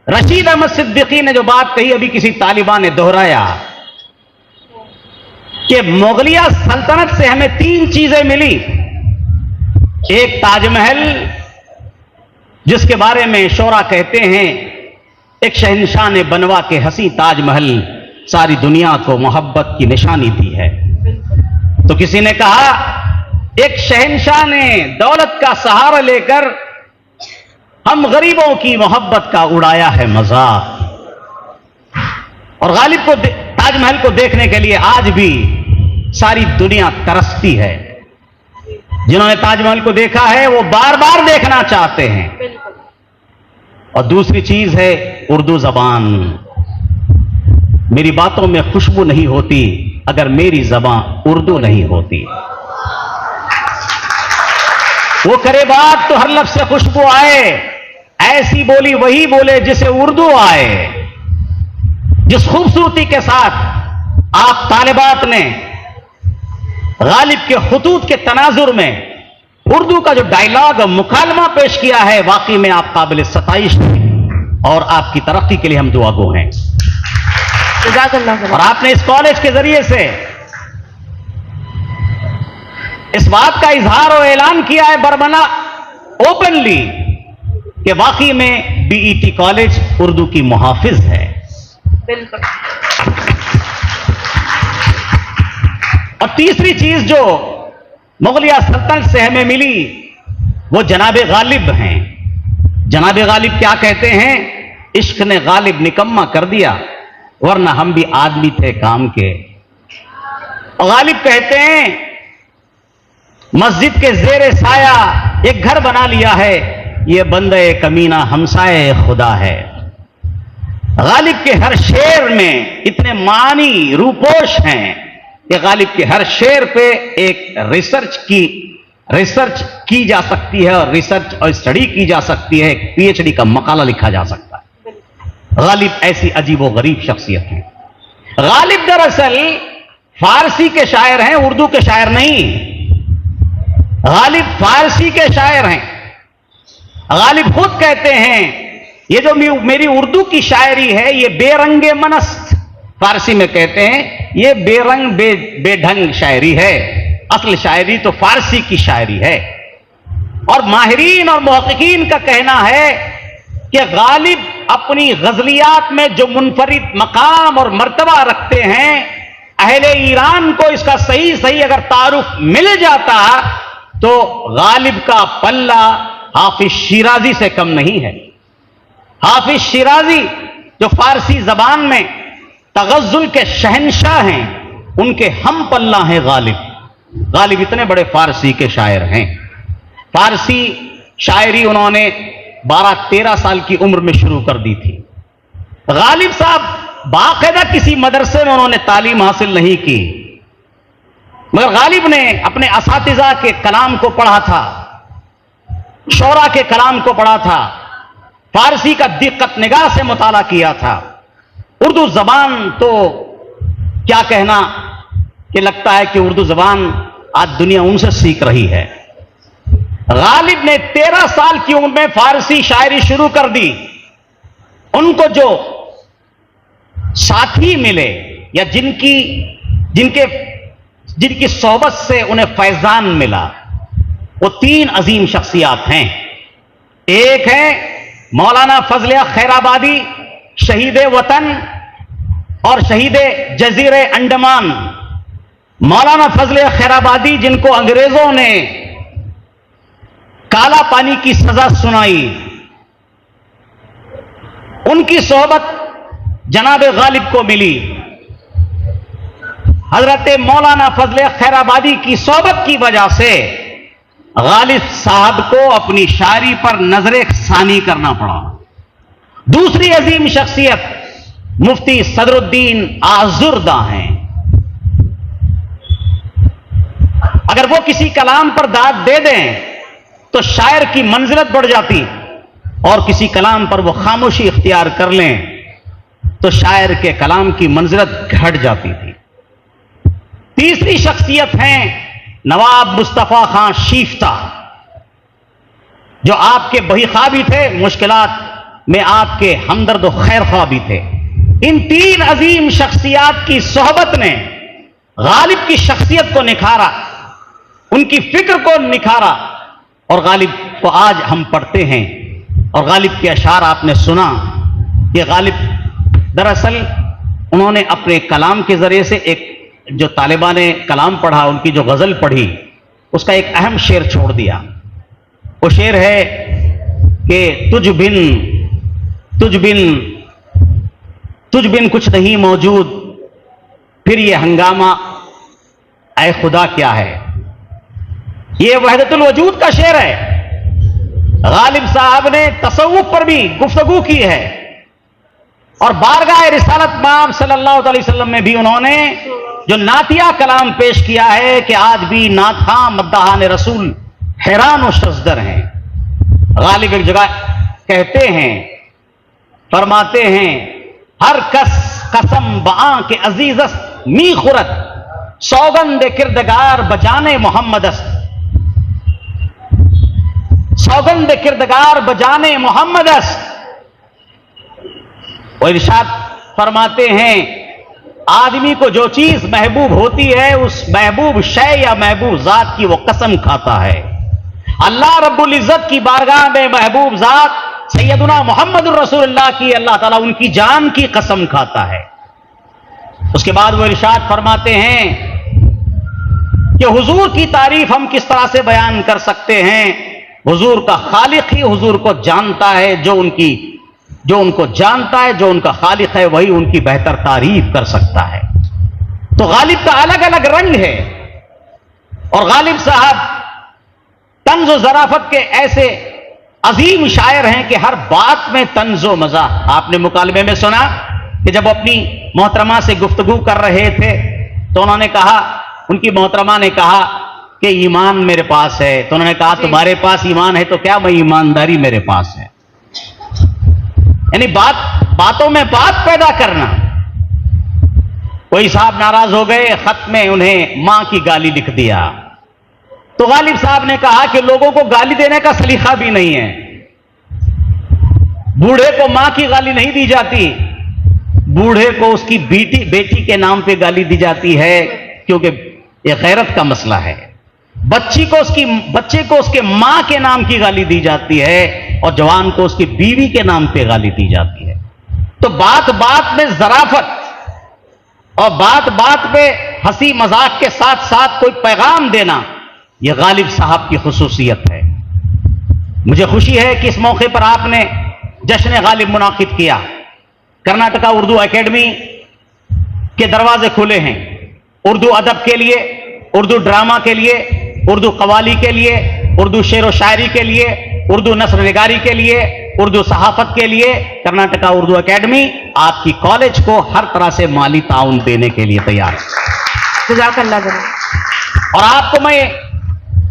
I: रशीद अहमद सिद्दीकी ने जो बात कही, अभी किसी तालिबान ने दोहराया कि मुगलिया सल्तनत से हमें 3 चीजें मिली। एक ताजमहल, जिसके बारे में शोरा कहते हैं एक शहंशाह ने बनवा के हंसी ताजमहल सारी दुनिया को मोहब्बत की निशानी दी है। तो किसी ने कहा एक शहंशाह ने दौलत का सहारा लेकर हम गरीबों की मोहब्बत का उड़ाया है मजाक। और गालिब को ताजमहल को देखने के लिए आज भी सारी दुनिया तरसती है। जिन्होंने ताजमहल को देखा है वो बार बार देखना चाहते हैं। और दूसरी चीज है उर्दू जबान। मेरी बातों में खुशबू नहीं होती अगर मेरी जबान उर्दू नहीं होती। वो करे बात तो हर लफ्ज़ से खुशबू आए, ऐसी बोली वही बोले जिसे उर्दू आए। जिस खूबसूरती के साथ आप तालिबात ने गालिब के खुतूत के तनाजुर में उर्दू का जो डायलॉग मुकालमा पेश किया है, वाकई में आप काबिल सताइश हैं और आपकी तरक्की के लिए हम दुआगो हैं। और आपने इस कॉलेज के जरिए से इस बात का इजहार और ऐलान किया है बरमना ओपनली कि वाकई में बीईटी कॉलेज उर्दू की मुहाफिज है।
A: बिल्कुल।
I: और तीसरी चीज जो मुगलिया सल्तनत से हमें मिली वो जनाबे गालिब हैं। जनाबे गालिब क्या कहते हैं? इश्क ने गालिब निकम्मा कर दिया, वरना हम भी आदमी थे काम के। और गालिब कहते हैं मस्जिद के जेरे साया एक घर बना लिया है, ये बंदे कमीना हमसाए खुदा है। गालिब के हर शेर में इतने मानी रूपोश हैं कि गालिब के हर शेर पे एक रिसर्च की जा सकती है और रिसर्च और स्टडी की जा सकती है, एक पीएचडी का मकाला लिखा जा सकता है। गालिब ऐसी अजीब व गरीब शख्सियत है। गालिब दरअसल फारसी के शायर हैं, उर्दू के शायर नहीं। गालिब फारसी के शायर हैं। गालिब खुद कहते हैं ये जो मेरी उर्दू की शायरी है ये बेरंगे मनस्त, फारसी में कहते हैं ये बेरंग बेढंग शायरी है। असल शायरी तो फारसी की शायरी है। और माहिरीन और मुहक्किकीन का कहना है कि गालिब अपनी गजलियात में जो मुनफरिद मकाम और मर्तबा रखते हैं, अहले ईरान को इसका सही अगर तारुफ मिल जाता तो गालिब का पल्ला हाफिज शिराजी से कम नहीं है। हाफिज शिराजी जो फारसी जबान में तगज़्ज़ुल के शहंशाह हैं, उनके हम पल्ला हैं गालिब। गालिब इतने बड़े फारसी के शायर हैं। फारसी शायरी उन्होंने 12-13 साल की उम्र में शुरू कर दी थी। गालिब साहब बाकायदा किसी मदरसे में उन्होंने तालीम हासिल नहीं की, मगर गालिब ने अपने असातिज़ा के कलाम को पढ़ा था, शोरा के कलाम को पढ़ा था, फारसी का दिक्कत निगाह से मुताला किया था। उर्दू जबान तो क्या कहना कि लगता है कि उर्दू जबान आज दुनिया उनसे सीख रही है। गालिब ने 13 साल की उम्र में फारसी शायरी शुरू कर दी। उनको जो साथी मिले या जिनकी सोहबत से उन्हें फैजान मिला, वो 3 अजीम शख्सियात हैं। एक है मौलाना फजल खैराबादी, शहीद वतन और शहीद जजीरे अंडमान। मौलाना फजल खैराबादी जिनको अंग्रेजों ने काला पानी की सजा सुनाई, उनकी सोहबत जनाब गालिब को मिली। हजरत मौलाना फजल खैराबादी की सोहबत की वजह से गालिब साहब को अपनी शायरी पर नजरे सानी करना पड़ा। दूसरी अजीम शख्सियत मुफ्ती सदरुद्दीन आजुर्दा हैं। अगर वो किसी कलाम पर दाद दे दें तो शायर की मंजिलत बढ़ जाती, और किसी कलाम पर वो खामोशी इख्तियार कर लें तो शायर के कलाम की मंजिलत घट जाती थी। तीसरी शख्सियत हैं नवाब मुस्तफा खां शीफ्ता, जो आपके बहीखा भी थे, मुश्किलात में आपके हमदर्द और खैरखा भी थे। इन 3 अजीम शख्सियात की सोहबत ने गालिब की शख्सियत को निखारा, उनकी फिक्र को निखारा, और गालिब को आज हम पढ़ते हैं। और गालिब के अशार आपने सुना कि गालिब दरअसल उन्होंने अपने कलाम के जरिए से एक जो तालिबा ने कलाम पढ़ा, उनकी जो गजल पढ़ी, उसका एक अहम शेर छोड़ दिया। वो शेर है कि तुझ बिन कुछ नहीं मौजूद, फिर ये हंगामा ऐ खुदा क्या है। ये वहदतुल वजूद का शेर है। गालिब साहब ने तसव्वुफ पर भी गुफ्तगू की है, और बारगाह रिसालत माब सल्लल्लाहु अलैहि वसल्लम में भी उन्होंने जो नातिया कलाम पेश किया है कि आज भी नाथां मद्दाहान रसूल हैरान और शजदर हैं। गालिब एक जगह कहते हैं, फरमाते हैं, हर कस कसम बां के अजीजस्त मी खुरत, सौगंद किरदगार बजाने मोहम्मदस्त। सौगंद किरदगार बजाने मोहम्मदस्त। वो इरशाद फरमाते हैं, आदमी को जो चीज महबूब होती है, उस महबूब शय या महबूब जात की वो कसम खाता है। अल्लाह रब्बुल इज्जत की बारगाह में महबूब जात सैयदुना मोहम्मदुर रसूलुल्लाह की अल्लाह ताला उनकी जान की कसम खाता है। उसके बाद वो इरशाद फरमाते हैं कि हुजूर की तारीफ हम किस तरह से बयान कर सकते हैं। हुजूर का खालिक ही हुजूर को जानता है, जो उनको जानता है, जो उनका खालिक है, वही उनकी बेहतर तारीफ कर सकता है। तो गालिब का अलग अलग रंग है, और गालिब साहब तंज़ और ज़राफ़त के ऐसे अजीम शायर हैं कि हर बात में तंज़ व मज़ाह। आपने मुकालमे में सुना कि जब अपनी मोहतरमा से गुफ्तगू कर रहे थे तो उन्होंने कहा, उनकी मोहतरमा ने कहा कि ईमान मेरे पास है। तो उन्होंने कहा तुम्हारे पास ईमान है तो क्या, मैं ईमानदारी मेरे पास है। यानी बातों में बात पैदा करना। कोई साहब नाराज हो गए, खत में उन्हें मां की गाली लिख दिया। तो गालिब साहब ने कहा कि लोगों को गाली देने का सलीका भी नहीं है। बूढ़े को मां की गाली नहीं दी जाती, बूढ़े को उसकी बेटी के नाम पे गाली दी जाती है, क्योंकि यह गैरत का मसला है। बच्चे को उसके मां के नाम की गाली दी जाती है, और जवान को उसकी बीवी के नाम पे गाली दी जाती है। तो बात बात में ज़राफ़त और बात बात पे हंसी मजाक के साथ साथ कोई पैगाम देना, यह गालिब साहब की खुसूसियत है। मुझे खुशी है कि इस मौके पर आपने जश्न गालिब मुनाकिद किया। कर्नाटका उर्दू एकेडमी के दरवाजे खुले हैं उर्दू अदब के लिए, उर्दू ड्रामा के लिए, उर्दू कवाली के लिए, उर्दू शेर व शायरी के लिए, उर्दू नस्र निगारी के लिए, उर्दू सहाफत के लिए। कर्नाटका उर्दू एकेडमी आपकी कॉलेज को हर तरह से माली ताउन देने के लिए तैयार है।
A: जज़ाकल्लाह जनाब।
I: और आपको मैं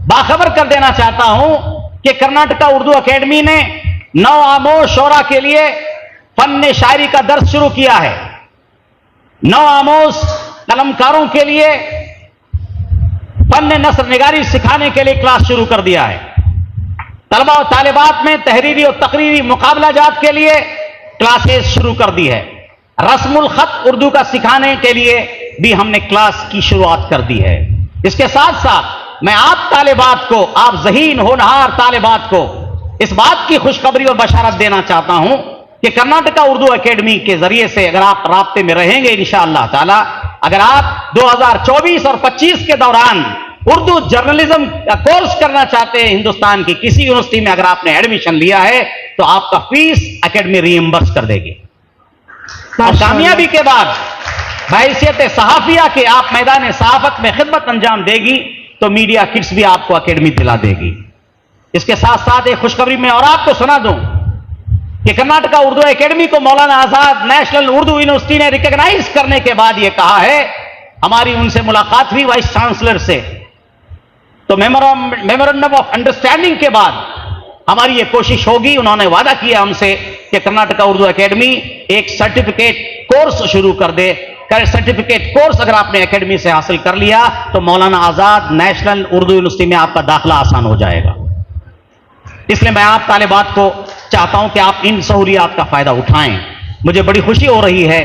I: बाखबर कर देना चाहता हूं कि कर्नाटका उर्दू एकेडमी ने नौ आमोज शोरा के लिए फन शायरी का दर्स शुरू किया है। नौ आमोज कलमकारों के लिए फन नस्र निगारी सिखाने के लिए क्लास शुरू कर दिया है। तलबा और तालिबात में तहरीरी और तकरीरी मुकाबला जात के लिए क्लासेस शुरू कर दी है। रस्मुल खत उर्दू का सिखाने के लिए भी हमने क्लास की शुरुआत कर दी है। इसके साथ साथ मैं आप तालिबात को, आप ज़हीन होनहार तालिबात को इस बात की खुशखबरी और बशारत देना चाहता हूं कि कर्नाटका उर्दू एकेडमी के जरिए से अगर आप राब्ते में रहेंगे इंशाअल्लाह ताला, अगर आप 2024 और 25 के दौरान उर्दू जर्नलिज्म का कोर्स करना चाहते हैं हिंदुस्तान की किसी यूनिवर्सिटी में, अगर आपने एडमिशन लिया है तो आपका फीस एकेडमी रीइंबर्स कर देगी। और कामयाबी के बाद बहैसियत सहाफिया के आप मैदान सहाफत में खिदमत अंजाम देगी तो मीडिया किट्स भी आपको एकेडमी दिला देगी। इसके साथ साथ एक खुशखबरी मैं और आपको सुना दूं कि कर्नाटका उर्दू एकेडमी को मौलाना आजाद नेशनल उर्दू यूनिवर्सिटी ने रिकॉग्नाइज करने के बाद यह कहा है, हमारी उनसे मुलाकात हुई वाइस चांसलर से, तो मेमोरेंडम ऑफ अंडरस्टैंडिंग के बाद हमारी यह कोशिश होगी, उन्होंने वादा किया हमसे कि कर्नाटका उर्दू एकेडमी एक सर्टिफिकेट कोर्स शुरू कर दे। सर्टिफिकेट कोर्स अगर आपने एकेडमी से हासिल कर लिया तो मौलाना आजाद नेशनल उर्दू यूनिवर्सिटी में आपका दाखिला आसान हो जाएगा। इसलिए मैं आप तालिबात को चाहता हूं कि आप इन सहूलियात का फायदा उठाएं। मुझे बड़ी खुशी हो रही है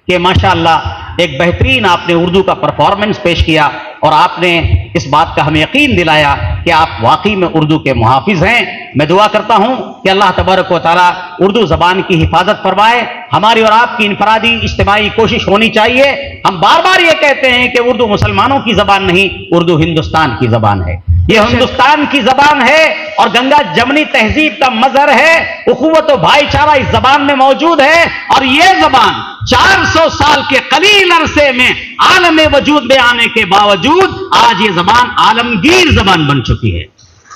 I: कि माशाअल्लाह एक बेहतरीन आपने उर्दू का परफॉर्मेंस पेश किया और आपने इस बात का हमें यकीन दिलाया कि आप वाकई में उर्दू के मुहाफिज हैं। मैं दुआ करता हूं कि अल्लाह तबारक व तआला उर्दू जबान की हिफाजत फरमाए। हमारी और आपकी इनफरादी इज्तिमाई कोशिश होनी चाहिए। हम बार बार ये कहते हैं कि उर्दू मुसलमानों की जबान नहीं, उर्दू हिंदुस्तान की जबान है। यह हिंदुस्तान की जबान है और गंगा जमनी तहजीब का मजहर है। उखुवत और भाईचारा इस जबान में मौजूद है और यह जबान 400 साल के कलील अरसे में आलम वजूद में आने के बावजूद आज ये जबान आलमगीर जबान बन चुकी है।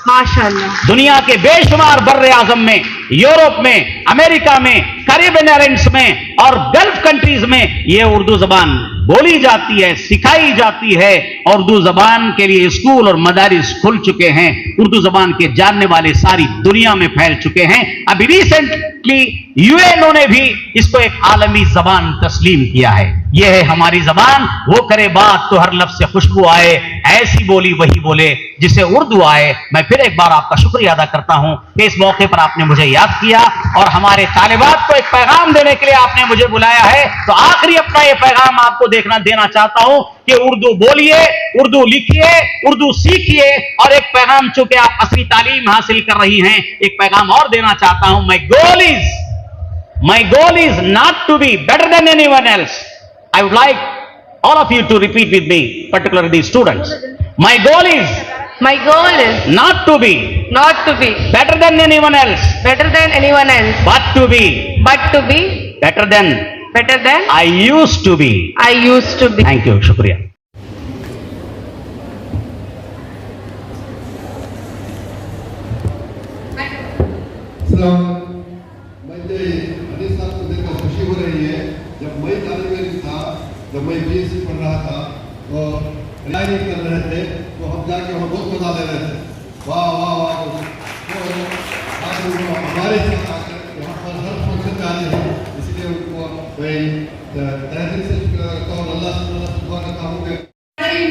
A: माशाअल्लाह।
I: दुनिया के बेशुमार बर्रे आजम में, यूरोप में, अमेरिका में, कैरिबियन आइलैंड्स में और गल्फ कंट्रीज में यह उर्दू जबान बोली जाती है, सिखाई जाती है। उर्दू जबान के लिए स्कूल और मदारिस खुल चुके हैं। उर्दू जबान के जानने वाले सारी दुनिया में फैल चुके हैं। अभी रिसेंटली यूएनओ ने भी इसको एक आलमी जबान तस्लीम किया है। यह है हमारी जबान। वो करे बात तो हर लफ्ज़ से खुशबू आए, ऐसी बोली वही बोले जिसे उर्दू आए। मैं फिर एक बार आपका शुक्रिया अदा करता हूं कि इस मौके पर आपने मुझे याद किया और हमारे तालिबात को एक पैगाम देने के लिए आपने मुझे बुलाया है। तो आखिरी अपना यह पैगाम आपको देना चाहता हूं कि उर्दू बोलिए, उर्दू लिखिए, उर्दू सीखिए। और एक पैगाम, चूंकि आप असली तालीम हासिल कर रही हैं, एक पैगाम और देना चाहता हूं। My goal is not to be better than anyone else. I would like all of you to repeat with me, particularly students. My goal is not to be better than anyone else, but to be better than I used to be. Thank you. शुक्रिया।
J: मुझे हनीफ साहब को देखकर खुशी हो रही है। जब मैं तालिब इल्म था, जब मैं BSc पढ़ रहा था तो तैयारी कर रहे थे तो हम जाके वहाँ बहुत मजा ले रहे थे। वाह वाह वाह। आप हमारे साथ आकर यहाँ पर हर फंक्शन में आए हैं, इसलिए उनको मैं तहे दिल से शुक्र करता हूँ। अल्लाह से दुआ करता हूँ कि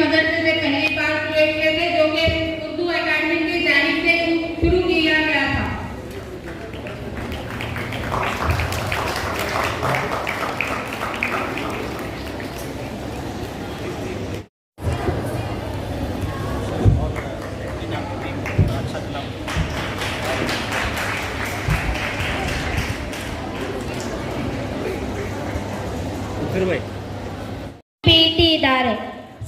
C: मदरसे में पहली बार प्रोजेक्ट किए थे जो कि उर्दू एकेडमी की जानिब से शुरू किया गया था।
F: पीटी इदारे।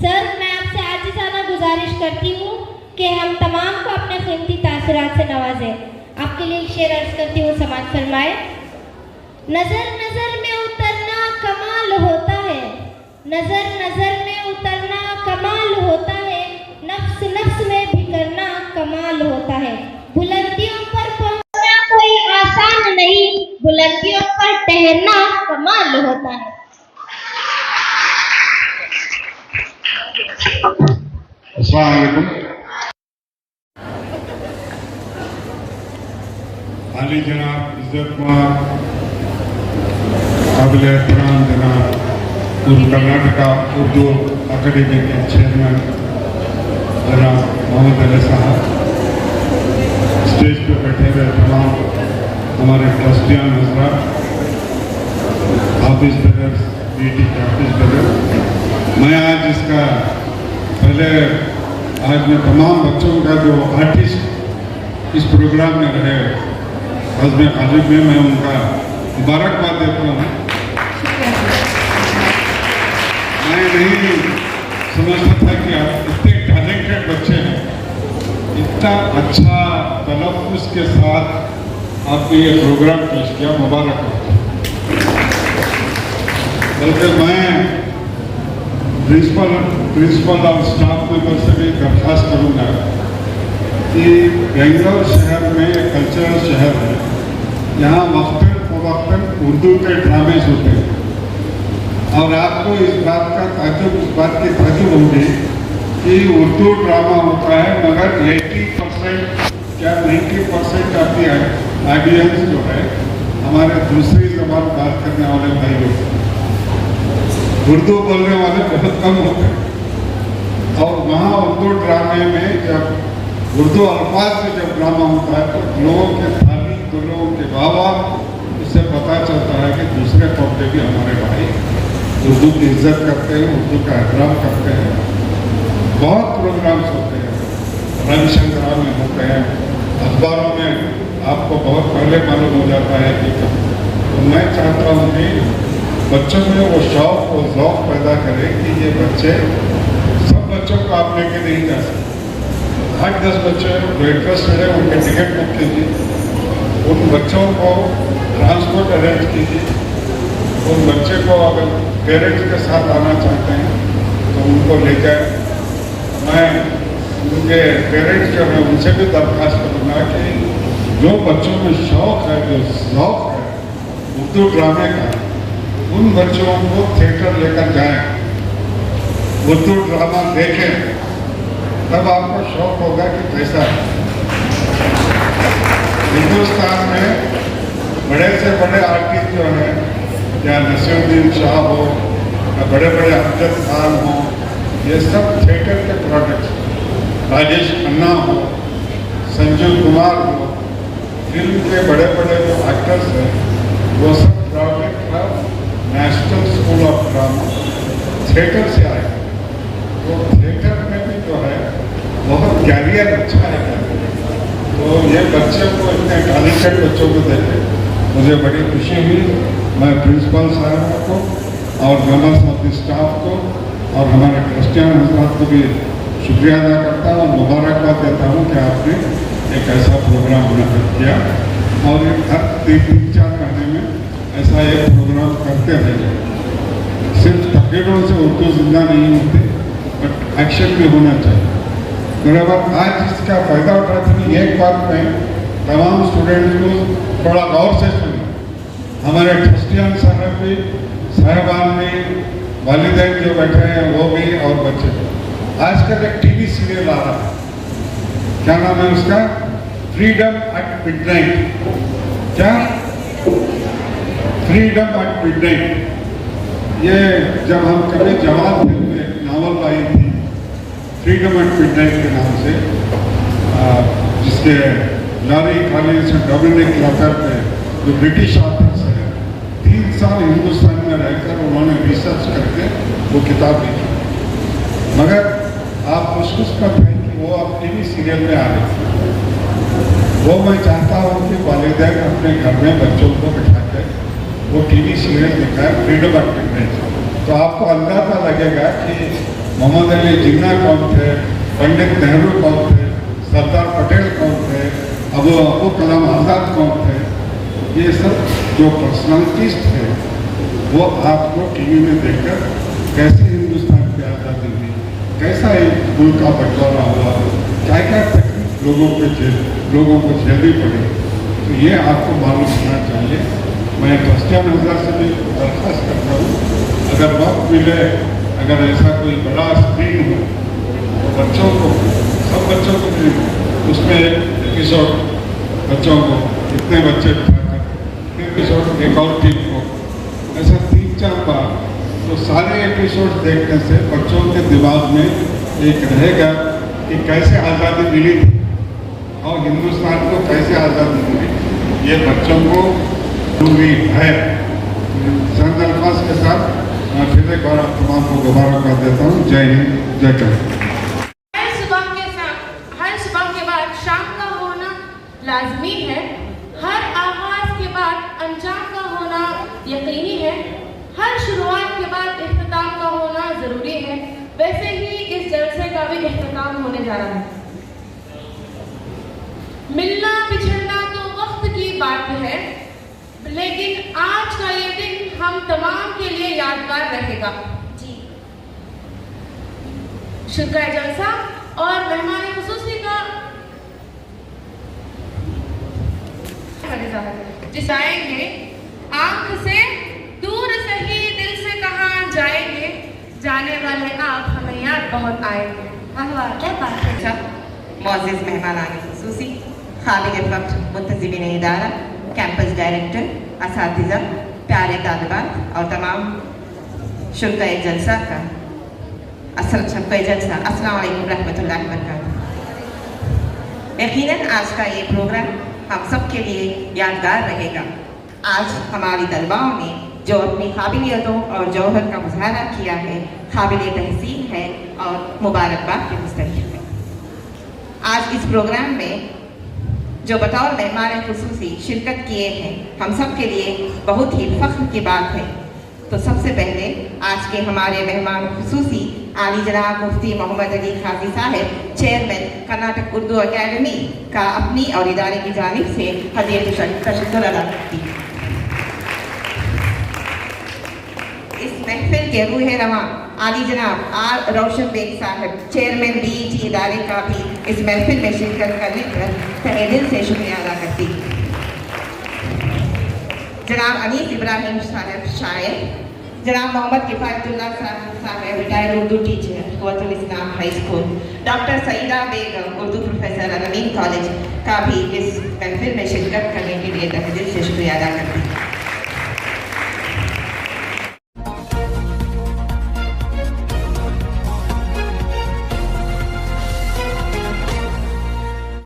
F: सर, मैं आपसे आजिज़ाना गुजारिश करती हूँ कि हम तमाम को अपने कीमती तासुरात से नवाजें। आपके लिए एक शेर अर्ज करती हूँ, समाज फरमाए। नजर नजर में उतरना कमाल होता है, नजर नजर में उतरना कमाल होता है, नफ्स नफ्स में बिखरना कमाल होता है। बुलंदियों पर पहुंचना कोई आसान नहीं, बुलंदियों पर ठहरना कमाल होता है।
J: अस्सलाम वालेकुम। आली जनाब इज्जतमार काबिल एहतराम जनाब कर्नाटका उर्दू अकेडमी के चेयरमैन जनाब मोहम्मद अली साहब, स्टेज पे बैठे हुए तमाम हमारे ट्रस्टियान हजरात, ऑफिस ब्रदर्स, बीटी के ऑफिस ब्रदर्स, मैं आज इसका पहले आज मैं तमाम बच्चों का जो आर्टिस्ट इस प्रोग्राम में रहे हज़्म खालिद में, मैं उनका मुबारकबाद देता हूँ। मैं नहीं समझता था कि आप इतने टैलेंटेड बच्चे हैं, इतना अच्छा तलफ़्फ़ुज़ के साथ आपने ये प्रोग्राम पेश किया, मुबारक हो। बल्कि मैं प्रिंसिपल और स्टाफ मेंबर से भी दरख्वास्त करूँगा कि बेंगलोर शहर में कल्चरल शहर है, यहाँ वक्तन फ़वक्तन उर्दू के ड्रामेज होते हैं, और आपको इस बात की ताजुब होगी कि उर्दू ड्रामा होता है, मगर 80% या 90% ऑफ दी ऑडियंस जो है हमारे दूसरी ज़बान बात करने वाले भाई लोग, उर्दू बोलने वाले बहुत कम होते हैं। और वहाँ उर्दू ड्रामे में जब उर्दू अल्फाज में जब ड्रामा होता है तो लोगों के थाली, तो लोगों के बाबा, इससे पता चलता है कि दूसरे तबके भी हमारे भाई उर्दू की इज्जत करते हैं, उर्दू का एहतराम करते हैं। बहुत प्रोग्राम्स होते हैं, रविशंकरा में होते हैं, अखबारों में आपको बहुत पहले मालूम हो जाता है कि तो मैं चाहता हूँ कि बच्चों में वो शौक़ और ज़ौक़ पैदा करें कि ये बच्चे, सब बच्चों को आप लेके नहीं जा सकते। 8-10 बच्चे जो इंटरेस्टेड है उनके टिकट बुक कीजिए, उन बच्चों को ट्रांसपोर्ट अरेंज कीजिए, उन बच्चे को अगर पेरेंट्स के साथ आना चाहते हैं तो उनको लेकर, मैं उनके पेरेंट्स जो हैं उनसे भी दरख्वास्त करूँगा कि जो बच्चों में शौक़ है, जो ज़ौक़ है उर्दू ड्रामे का, उन बच्चों को थिएटर लेकर जाएं, उर्दू ड्रामा देखें, तब आपको शौक़ होगा कि कैसा है। हिंदुस्तान में बड़े से बड़े आर्टिस्ट जो हैं, या नसीरुद्दीन शाह हो या बड़े बड़े अमजद खान हो, ये सब थिएटर के प्रोडक्ट्स, राजेश खन्ना हो, संजीव कुमार हो, फिल्म के बड़े बड़े जो एक्टर्स हैं वो सब product national school of drama theatre से आए। तो थिएटर में भी जो है बहुत कैरियर अच्छा है। तो ये बच्चे को, इतने टैलेंटेड बच्चों को देखे मुझे बड़ी खुशी हुई। मैं प्रिंसिपल साहब को और मेंबर्स ऑफ द स्टाफ को और हमारे क्रिश्चियन हजरात को भी शुक्रिया अदा करता हूँ और मुबारकबाद देता हूँ कि आपने एक ऐसा प्रोग्राम मुनक़िद किया, और हर 3-4 महीने में ऐसा एक प्रोग्राम करते रहे। सिर्फ तकरीरों से उर्दू जिंदा नहीं होती, बट एक्शन भी होना चाहिए। मेरे बाद आज इसका फ़ायदा उठाते हुए एक बात मैं तमाम स्टूडेंट्स को थोड़ा गौर से सुनी, हमारे ट्रस्टियान साहब भी, साहबान भी, वालिदैन जो बैठे हैं वो भी, और बच्चे। आजकल एक टीवी सीरियल आ रहा है, क्या नाम है उसका? Freedom at midnight. क्या? Freedom at midnight. ये जब हम कभी जवान थे, एक नावल आई थी फ्रीडम एट मिडनाइट के नाम से, जिसके लारी कॉलिन्स और डोमिनिक लॉकर थे, जो ब्रिटिश ऑथर्स हैं, 3 साल हिंदुस्तान में रहकर उन्होंने रिसर्च करके वो किताब लिखी। मगर आप खुशकिस्मत हैं कि वो अब टीवी सीरियल में आ रही है। वो मैं चाहता हूँ कि वालिदैन अपने घर में बच्चों को बिठा कर वो टीवी सीरियल दिखाए, फ्रीडम एट मिडनाइट। तो आपको अंदाजा लगेगा कि मोहम्मद अली जिन्ना कौन थे, पंडित नेहरू कौन थे,
K: सरदार पटेल कौन थे, अबू कलाम आज़ाद कौन थे, ये सब जो पर्सनालिटीज थे वो आपको टीवी में देखकर कैसे हिंदुस्तान की आज़ादी हुई, कैसा एक मुल्क का बंटवारा हुआ, क्या क्या तकलीफ लोगों को झेलनी पड़ी, तो ये आपको मालूम होना चाहिए। मैं ट्रस्टियान हजरात से भी दरख्वास्त करता हूँ, अगर वक्त मिले, अगर ऐसा कोई बड़ा स्क्रीन हो तो बच्चों को, सब बच्चों को भी उसमें एक एपिसोड बच्चों को, इतने बच्चे बिठाकर एपिसोड एक और टीम को ऐसा 3-4 बार, तो सारे एपिसोड देखने से बच्चों के दिमाग में एक रहेगा कि कैसे आज़ादी मिली थी और हिंदुस्तान को कैसे आज़ादी मिली, ये बच्चों को जरूरी है। चंद अल्फाज के साथ मैं फिर एक बार आप तमाम को दोबारा कर देता हूँ। जय हिंद, जय करम।
A: हर सुबह के बाद शाम का होना लाजमी है, हर आगाज के बाद अंजाम का होना यकीनी है, हर शुरुआत के बाद इख्तिताम का होना जरूरी है। वैसे ही इस जलसे का भी इख्तिताम होने जा रहा है। मिलना बिछड़ना तो वक्त की बात है, लेकिन आज का ये दिन हम तमाम के लिए यादगार रहेगा। जी, शुक्र जलसा और मेहमान खुसूसी का जिसाएंगे, आंख से दूर सही दिल से कहाँ जाएंगे, जाने वाले आप हमें याद बहुत आएंगे।
B: क्या बात है।
L: मोअज़्ज़िज़ मेहमान खुसूसी, काबिल वक्त मुंतज़िमीन इदारा, कैंपस डायरेक्टर, असातिज़ा, प्यारे तालिबात और तमाम शुरकाए जलसा का अस्सलाम वालेकुम रहमतुल्लाहि व बरकातुहू। यकीनन आज का ये प्रोग्राम हम सब के लिए यादगार रहेगा। आज हमारी तलबाओं ने जो अपनी काबिलियतों और जौहर का मुज़ाहरा किया है, काबिल तहसीन है और मुबारकबाद के मुस्तहिक़ है। आज इस प्रोग्राम में जो बतौर मेहमान खुसूसी शिरकत किए हैं, हम सब के लिए बहुत ही फ़ख्र की बात है। तो सबसे पहले आज के हमारे मेहमान खुसूसी आली जनाब मुफ्ती मोहम्मद अली खाजी साहब, चेयरमैन कर्नाटक उर्दू अकेडमी का अपनी और इदारे की जानिब से हदीयत तशक्कुर अदा करती है। इस महफिल के रूह रवां आली जनाब आर रोशन बेग साहब, चेयरमैन BET इदारे का भी इस महफिल में शिरकत करने पर तहे दिल से शुक्रिया अदा करती है। जनाब अनीस इब्राहिम साहब शायर, जनाब मोहम्मद किफ़ायतुल्लाह साहब रिटायर्ड उर्दू टीचर क़ुव्वतुल इस्लाम हाई स्कूल, डॉक्टर सईदा बेगम उर्दू प्रोफेसर अल-अमीन कॉलेज का भी इस महफिल में शिरकत करने के लिए तहे दिल से शुक्रिया अदा करती